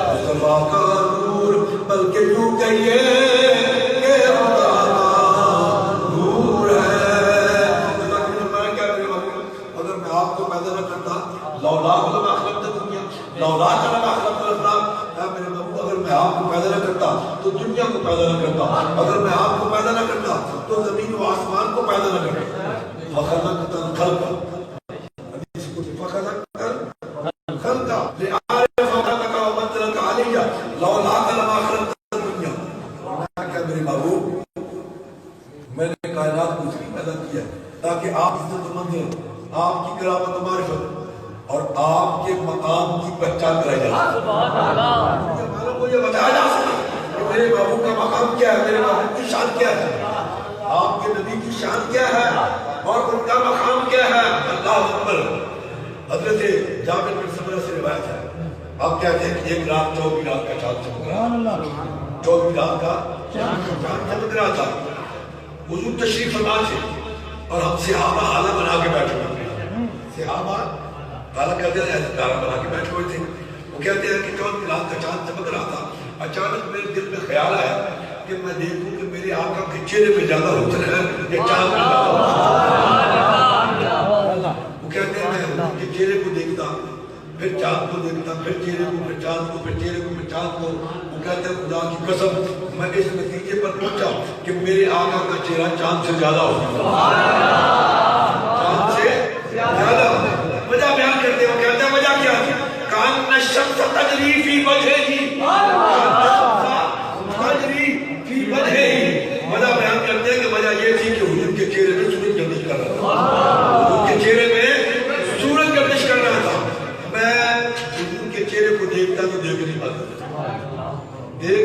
मुस्तफा का नूर बल्कि तू कहिए कि खुदा का नूर है। अगर मैं आपको पैदा न करता, लौला मेरे बाबू, अगर मैं आपको पैदा न करता तो दुनिया को पैदा न करता, अगर मैं आपको पैदा न करता तो जमीन व आसमान को पैदा न करता। मेरे बाबू, मैंने कायनात को इसलिए पैदा किया ताकि आप इज्जतमंद हो, आपकी करामत व मारिफत और आपके मकाम की पहचान कराई जा सके, मालूम को ये बताया जा सके कि मेरे बाबू का मकाम क्या है, मेरे बाबू की शान क्या है, आपके नबी की शान क्या है और उनका मकाम क्या है। अल्लाह अकबर। हजरत जाबिर बिन समरा से रिवायत है, आप कहते हैं कि एक रात 24 रात का चांद चमक रहा, 24 रात का चांद चमक रहा था, हुजूर तशरीफ फरमा थे और हम सहाबा हाला बना के बैठे हुए थे, सहाबा हाला कहते हैं तारा बना के बैठे हुए थे। वो कहते हैं कि 24 रात का चांद चमक रहा था, अचानक मेरे दिल में ख्याल आया कि मैं देखूं कि मेरे आका के चेहरे पे ज्यादा हुस्न है या चांद पे ज्यादा हुस्न है। वो कहते हैं मैं उनके चेहरे को देखता, फिर चांद को देखता, फिर चेहरे को, फिर चांद को, फिर चेहरे को, फिर चांद को। वो कहते हैं खुदा की कसम मैं इस नतीजे पर पहुंचा कि मेरे आका का चेहरा चांद से ज्यादा होगा, चांद से ज्यादा। वजह बयान करते हो, कहते हैं वजह क्या थी? कान नशम्स तजरी फी वजहिही, तजरी फी वजहिही। वजह बयान करते हैं कि वजह ये थी कि हुजूर के चेहरे में सूरज गर्दिश कर रहा था, हुजूर के चेहरे में सूरज गर्दिश कर रहा था। मैं हुजूर के चेहरे को देखता तो देख नहीं पाता, देख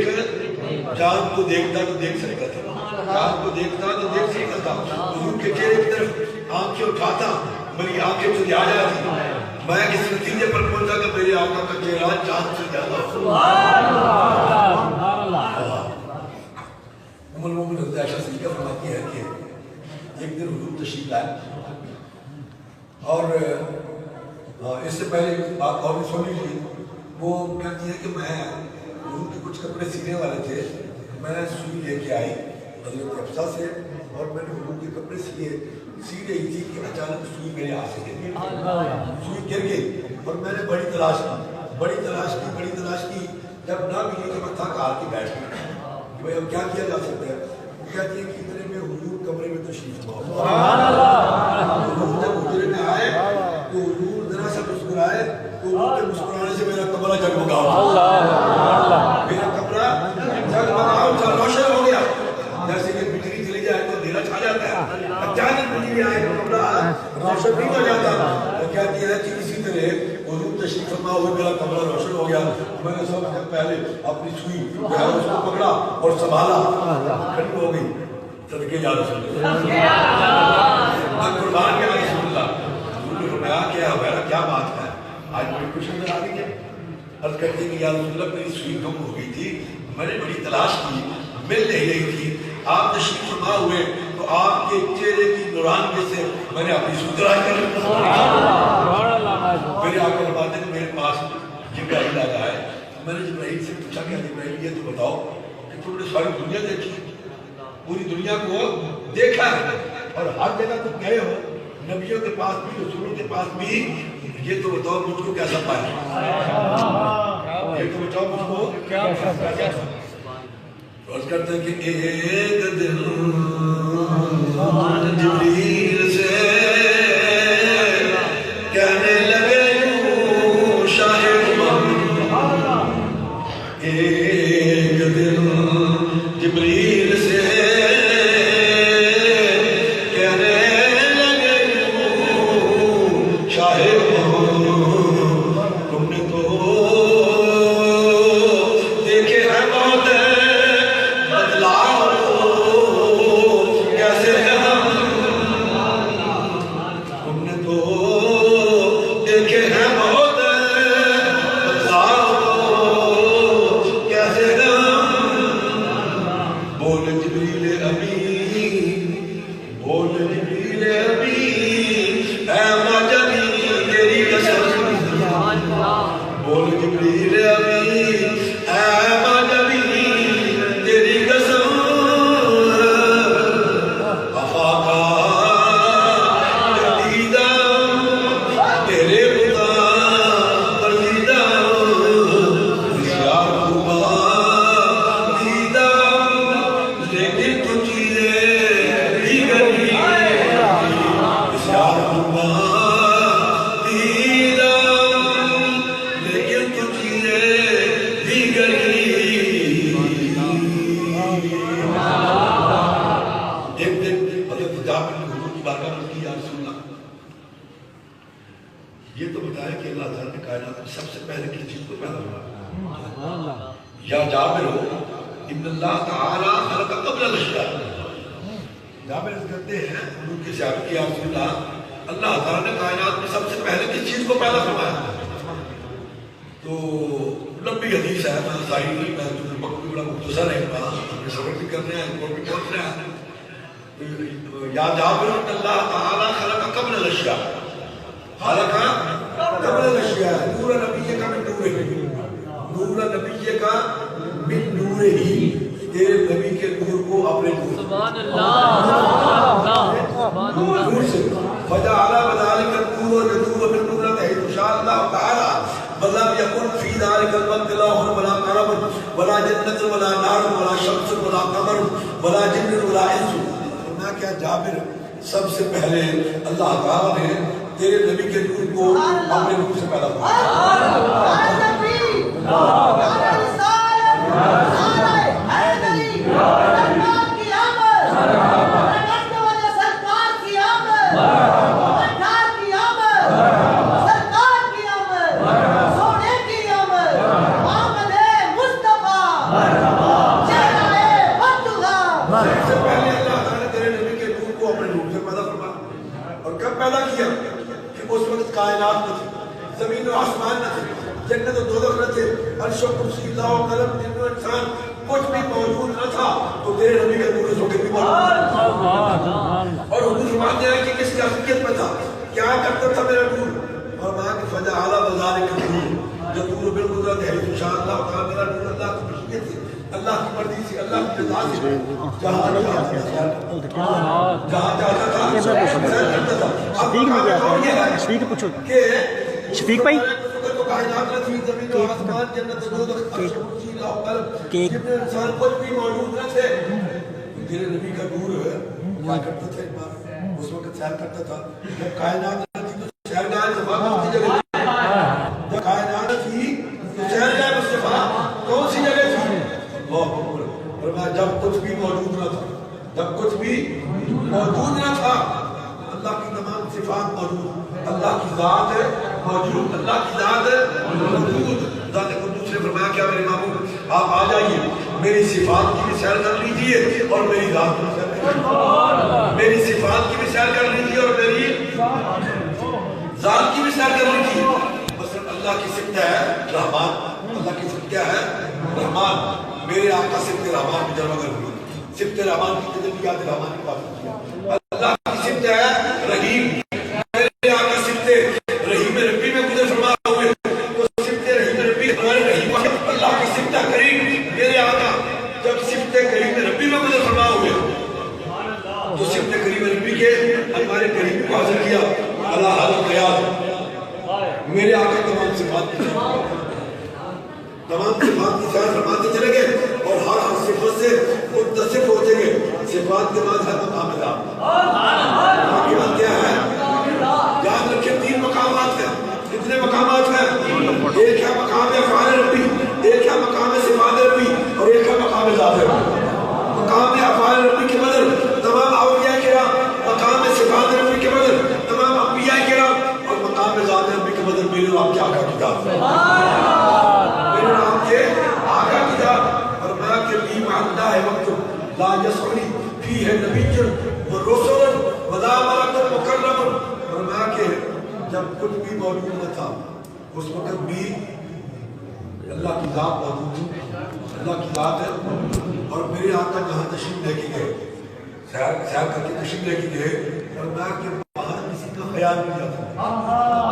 चांद को देखता तो देख सकता था, चांद को देखता तो देख सकता था, हुजूर के चेहरे की तरफ आंखें उठाता मेरी आंखें चली आ जाती। मैं इस नतीजे पर पहुंचा कि मेरे आका का चेहरा चांद से ज्यादा। उम्मुल मोमिनीन हज़रत आयशा सिद्दीक़ा फरमाती है कि एक दिन हुजूर तशरीफ लाए और इससे पहले बात और भी सुन लीजिए। वो कहती है कि मैं हुजूर के कुछ कपड़े सीने वाले थे, मैं सुई लेके आई हज़रत हफ्सा से और मैंने हुजूर के कपड़े सी रही थी कि अचानक सुई मेरे हाथ से गिर गई, सुई गिर गई और मैंने बड़ी तलाश की, जब ना मिली तो मैं थक हार के बैठ गया कि भाई अब क्या किया जा सकता है। वो कहती है कि इतने में हुजूर कमरे में तशरीफ लाए, जब हुजूर में आए तो हुजूर जरा सा मुस्कुराए तो उनके मुस्कुराने से मेरा कमरा जगमगा, मेरा कमरा जगमगा रोशन हो गया, जैसे कि बिजली चली जाए तो अंधेरा छा जाता है, अचानक बिजली आए तो कमरा रोशन नहीं हो जाता। वो कहती है कि इसी तरह हुजूर तशरीफ फरमा हुए मेरा कमरा रोशन हो गया। मैंने सबसे पहले अपनी सुई उसको पकड़ा और संभाला, खड़ी हो गई। सदके या रसूलल्लाह, कुर्बान या रसूलल्लाह। हुजूर ने फरमाया क्या हमारा क्या बात है, आज बड़ी खुशी नजर आ रही है। अर्ज करते हैं कि या रसूलल्लाह मेरी सुई गुम हो गई थी, मैंने बड़ी तलाश की, मिल नहीं रही थी, आप तशरीफ फरमा हुए तो आपके चेहरे की नूरानी से मैंने अपनी सुई तलाश कर ली। मेरे आका फरमाते हैं मेरे पास जिब्राइल आया है, मैंने जिब्राइल से पूछा क्या जिब्राइल ये तो बताओ कि तुमने सारी दुनिया देखी, पूरी दुनिया को देखा है और हर जगह तुम गए हो, नबियों के पास भी रसूलों के पास भी, ये तो बताओ मुझको कैसा पाया, ये तो बताओ मुझको क्या। अर्ज करते हैं कि एक दिन जिब्रील से कहने लगे एक दिन जिब्रील से कहने बोल जिब्रील अमीन, बोल जिब्रील अमीन, ऐ माजनी तेरी कसम, बोल जिब्रील अमीन, ऐ माजनी तेरी कसम, वफा का गरीदा तेरे खुदा बर्दीदा, यार खुदा दीदा, लेकिन तू चीज़ें ही गरी, यार खुदा दीदा, लेकिन तू चीज़ें ही गरी। एक दिन हज़रत जाबिर ने हुजूर की बारगाह में की, या रसूल अल्लाह, ये तो बताया कि अल्लाह ताला ने कायनात में सबसे पहले किस चीज को पैदा किया। या जाबिर हो इन्नल्लाह ताला खलक़ क़ब्ल अल-अश्या। जाबिर कहते हैं हुजूर के साहब की, या रसूल अल्लाह, अल्लाह ताला ने कायनात में सबसे पहले किस चीज को पैदा फरमाया। तो लंबी हदीस है, मैं सारी नहीं, मैं तो वक्त बड़ा मुख्तसर है, मैं सफर भी कर रहे हैं, भी पहुंच रहे हैं। या जाबिर अल्लाह ताला खलक़ क़ब्ल अल-अश्या, खलक़ क़ब्ल अल-अश्या, नूर नबी का मिन नूरिही, नूर नबी का मिन नूरिही, तेरे नबी के नूर को अपने नूर से फजअला बज़ालिका नूर नूर मिन नूरिही इंशाअल्लाह ताला, वलम यकुन फी ज़ालिका वक्त लाहुन वला करम वला जन्नत वला नार वला शम्स वला कमर वला जिन्न वला इंस। ना क्या जाबिर, सबसे पहले अल्लाह ताला ने तेरे नबी के नूर को अपने नूर से पैदा पैदा किया कि उस वक्त कायनात न थी, जमीन और आसमान न थे, जन्नत और दोज़ख न थे, अर्श और कुर्सी, लौह और कलम, जिन्न और इंसान कुछ भी मौजूद न था, तो तेरे नबी का नूर होकर भी मौजूद। और हुजूर फरमाते हैं कि किसकी हकीकत में था, क्या करता था मेरा नूर, और वहां की फजअला बज़ालिका नूर, जो नूर बिल-कुदरत है इंशाअल्लाह ताला, मेरा नूर अल्लाह की मशीयत से, अल्लाह की मर्जी से, अल्लाह की रज़ा से, जहां शफीक पूछो, शफीक भाई केक इंसान कुछ भी मौजूद न थे, तेरे नबी का नूर है क्या करता था, एक बार उस वक्त सैर करता था, जब कायनात थी तो सैरगाह कौन सी जगह, जब कायनात थी तो सैरगाह मुस्तफा कौन सी जगह थी, और जब कुछ भी मौजूद न था, जब कुछ भी मौजूद न था, अल्लाह की तमाम सिफात मौजूद, अल्लाह की जात है मौजूद, अल्लाह की जात है मौजूद। जात कुद्दूस ने फरमाया क्या मेरे मामूद, आप आ जाइए, मेरी सिफात की भी सैर कर लीजिए और मेरी जात की सैर कर लीजिए, मेरी सिफात की भी सैर कर लीजिए और मेरी जात की भी सैर कर लीजिए। बस अल्लाह की सिफ्त है रहमान, अल्लाह की सिफ्त क्या है रहमान, मेरे आका सिफ्त रहमान की जलवा कर हुई, सिफ्त रहमान की तजल्लियात रहमान की बात की। अल्लाह की सिफ्त है रहीम, मेरे आका सिफ्त रहीम रब्बी में गुजर फरमा हुए, तो सिफ्त रहीम रब्बी हमारे रहीम, अल्लाह की सिफ्त करीम, मेरे आका जब सिफ्त करीम रब्बी में गुजर फरमा हुए, तो सिफ्त करीम रब्बी के हमारे करीम को हासिल किया, अल्लाह हल क़याद, मेरे आका तमाम सिफात की सैर फरमाते चले गए, और हर सिफत से मुत्तसिफ होते गए, सिफात के बाद है मकाम क्या है, याद रखिए 3 मकामात हैं, कितने मकामात हैं, एक है मकाम अफ़आल रब्बी, एक है मकाम सिफात रब्बी, और एक है मकाम ज़ात रब्बी। मकाम अफ़आल रब्बी के बदल तमाम औलिया किराम, मकाम सिफात रब्बी के बदल तमाम अंबिया किराम, और मकाम ज़ात रब्बी के बदल मेरे आपके आका की जात, मेरे नाम के आका की जात। और मैं के ली मानदा है वक्त ला यसनी फी है नबीयन व रसूलन व ला मलकुन मुकर्रम, और मैं के जब कुछ भी मौजूद न था, उस वक्त भी अल्लाह की जात मौजूद, अल्लाह की जात है اور میرے آقا جہاں تشریف لے کے گئے سیر کر کے تشریف لے کے گئے اور میں کہ باہر کسی کا خیال نہیں جاتا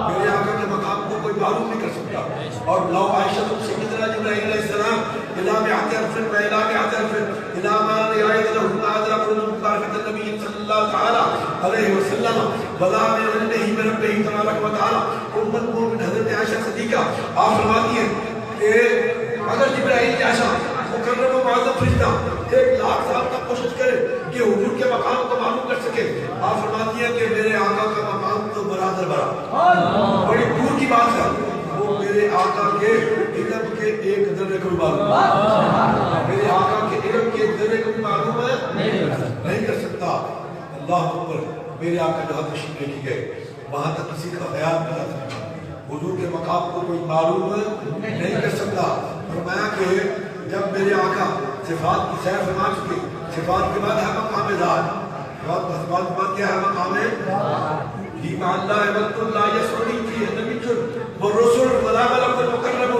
میرے آقا کے مقام کو کوئی معلوم نہیں کر سکتا اور لو عائشہ تم سیدنا جبرائیل علیہ السلام الى مئات الف و الى مئات الف الى ما يعيد له النادر قرون مباركة النبي صلى الله تعالى عليه وسلم بلا من عنده من ربه تبارك وتعالى ام المؤمنین حضرت عائشہ صدیقہ آپ فرماتی ہیں کہ اگر جبرائیل جیسا مکرم و معظم فرشتہ 1,00,000 سال تک کوشش کرے کہ حضور کے مقام کو معلوم کر سکے آپ فرماتی ہیں کہ میرے آقا کا مقام تو برادر برا بڑی دور کی بات ہے وہ میرے آقا کے علم کے ایک ذرے کو بھی معلوم میرے آقا کے علم کے ایک ذرے کو بھی معلوم ہے نہیں کر سکتا اللہ اکبر میرے آقا جہاں تشریف لے کے گئے وہاں تک کسی کا خیال نہیں آ سکتا حضور کے مقام کو کوئی معلوم نہیں کر سکتا فرمایا کہ جب میرے آقا صفات کی سیر فرما چکے صفات کے بعد ہے مقام ذات صفات کے بعد کیا ہے مقام ہی اللہ وقت اللہ یسعدی فی نبی والرسول ولا ملک المقرب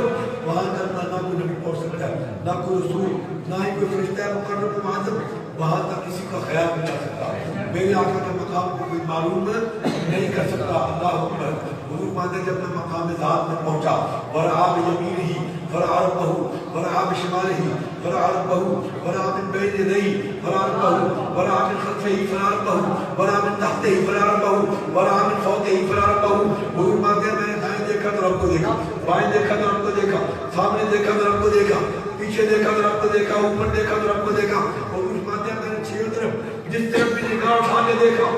وہاں تک نہ کوئی نبی پہنچ سکتا ہے نہ کوئی رسول نہ ہی کوئی فرشتہ مقرب معظم وہاں تک کسی کا خیال نہیں آ سکتا میرے آقا کے مقام کو کوئی معلوم نہیں کر سکتا اللہ اکبر حضور مانے جب میں مقام ذات میں پہنچا ورعا بیمین ہی فرعا ربہو ورعا بشمال ہی فرعا ربہو ورعا من بین یدئی فرعا ربہو ورعا من خلفہ ہی فرعا ربہو ورعا من تحت ہی فرعا ربہو ورعا من فوق ہی فرعا ربہو حضور مانے میں نے دائیں دیکھا تو رب کو دیکھا بائیں دیکھا تو رب کو دیکھا سامنے دیکھا تو رب کو دیکھا پیچھے دیکھا تو رب کو دیکھا اوپر دیکھا تو رب کو دیکھا حضور مانے میں نے چھیوں طرف جس طرف بھی نگاہ اٹھا کے دیکھا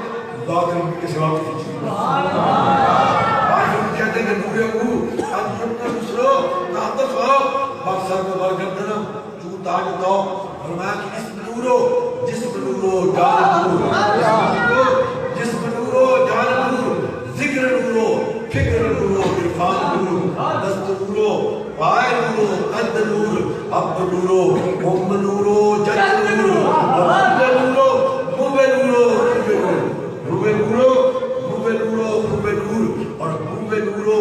ذات ربی کے سوا کسی چیز آج ہم کہتے ہیں کہ نور او آج ہم کا دوسرو تحت خواہ بخصر کو برگردنم جو تاج اتاؤ فرمایا کہ اس نورو جسم نورو جان نور جسم نورو جان نور ذکر نورو فکر نورو عرفان نور دست نورو پائے نورو قد نور اب نورو ام نورو جد نورو اب نورو موبے نورو روبے نورو روبے نورو روبے نور اور روبے نورو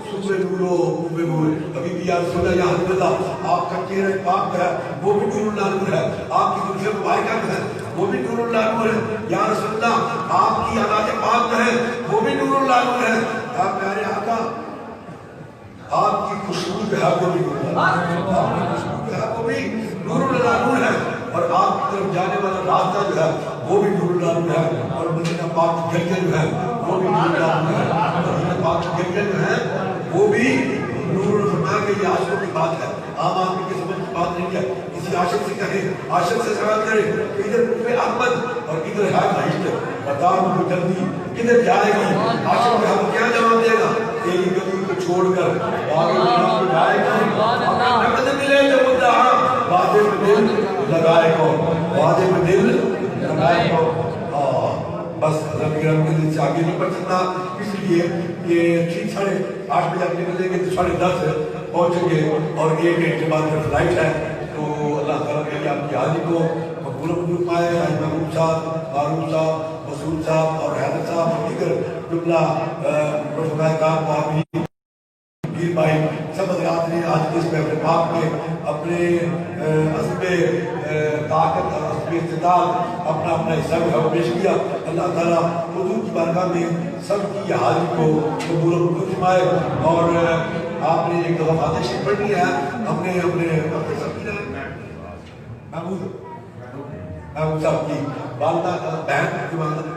صبح نورو روبے نور ابھی بھی یا رسول اللہ یا حضرت اللہ آپ کا چہرہ پاک ہے وہ بھی نور اللہ نور ہے آپ کی دل سے مبارکہ ہے وہ بھی نور اللہ نور ہے یا رسول اللہ آپ کی حالات پاک ہے وہ بھی نور اللہ نور ہے آپ پیارے آقا آپ کی خوشبو جو ہے وہ بھی نور اللہ آپ کی خوشبو جو ہے وہ بھی نور اللہ نور ہے اور آپ کی طرف جانے والا راستہ جو ہے وہ بھی نور اللہ نور ہے اور مدینہ پاک کی گلیاں جو ہے وہ بھی نور اللہ نور ہے مدینہ پاک کی گلیاں جو ہے وہ بھی نور فرمایا کہ یہ عاشقوں کی بات ہے عام آدمی کی سمجھ کی بات نہیں ہے کسی عاشق سے کہیں عاشق سے سوال کرے کہ ادھر قطب احمد اور ادھر ہے بہشت بتا ان کو جلدی کدھر جائے گی عاشق کا ہم کیا جواب دے گا تیری گلی کو چھوڑ کر آگے کو جائے گا نقد ملے تو مدعا وعدے پہ دل لگائے کو وعدے پہ دل لگائے کو بس رب گرم کے دل سے آگے نہیں پڑھ سکتا اس لیے کہ ٹھیک 8:30 بجے آپ نکلیں گے تو 10:30 پہنچیں گے اور 1 گھنٹے بعد پھر فلائٹ ہے تو اللہ تعالیٰ کے لیے آپ کی حاضری کو مقبول منظور پائے حاج محمود صاحب معروف صاحب مسعود صاحب اور حیدر صاحب اور دیگر جملہ رفقائے کار معامی پیر بھائی سب حضرات نے آج کے اس محفل پاک میں اپنے عزم طاقت اور عزم استطاعت اپنا اپنا حصہ بھی پیش کیا اللہ تعالیٰ حضور کی بارگاہ میں سب کی حاضری کو قبول و منظور فرمائے اور آپ نے ایک دفعہ فاتحہ شریف پڑھنی ہے ہم نے اپنے سب کی محمود صاحب کی والدہ بہن کی والدہ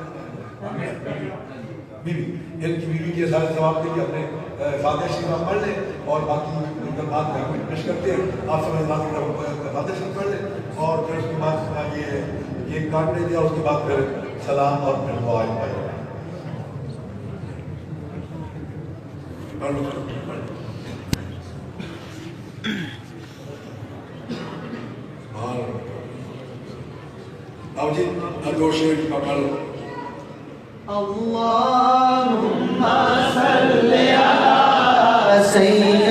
بیوی ان کی بیوی کے سارے ثواب کے لیے اپنے فاتحہ شریف پڑھ لیں اور باقی کلمات میں پیش کرتے ہیں آپ سب حضرات کی طرف فاتحہ شریف پڑھ لیں اور پھر اس کے بعد یہ کارڈ لے دیا اس کے بعد پھر سلام اور پھر دعا پائے آؤ جی ہر شریف کا پڑھ اللهم صل على سيدنا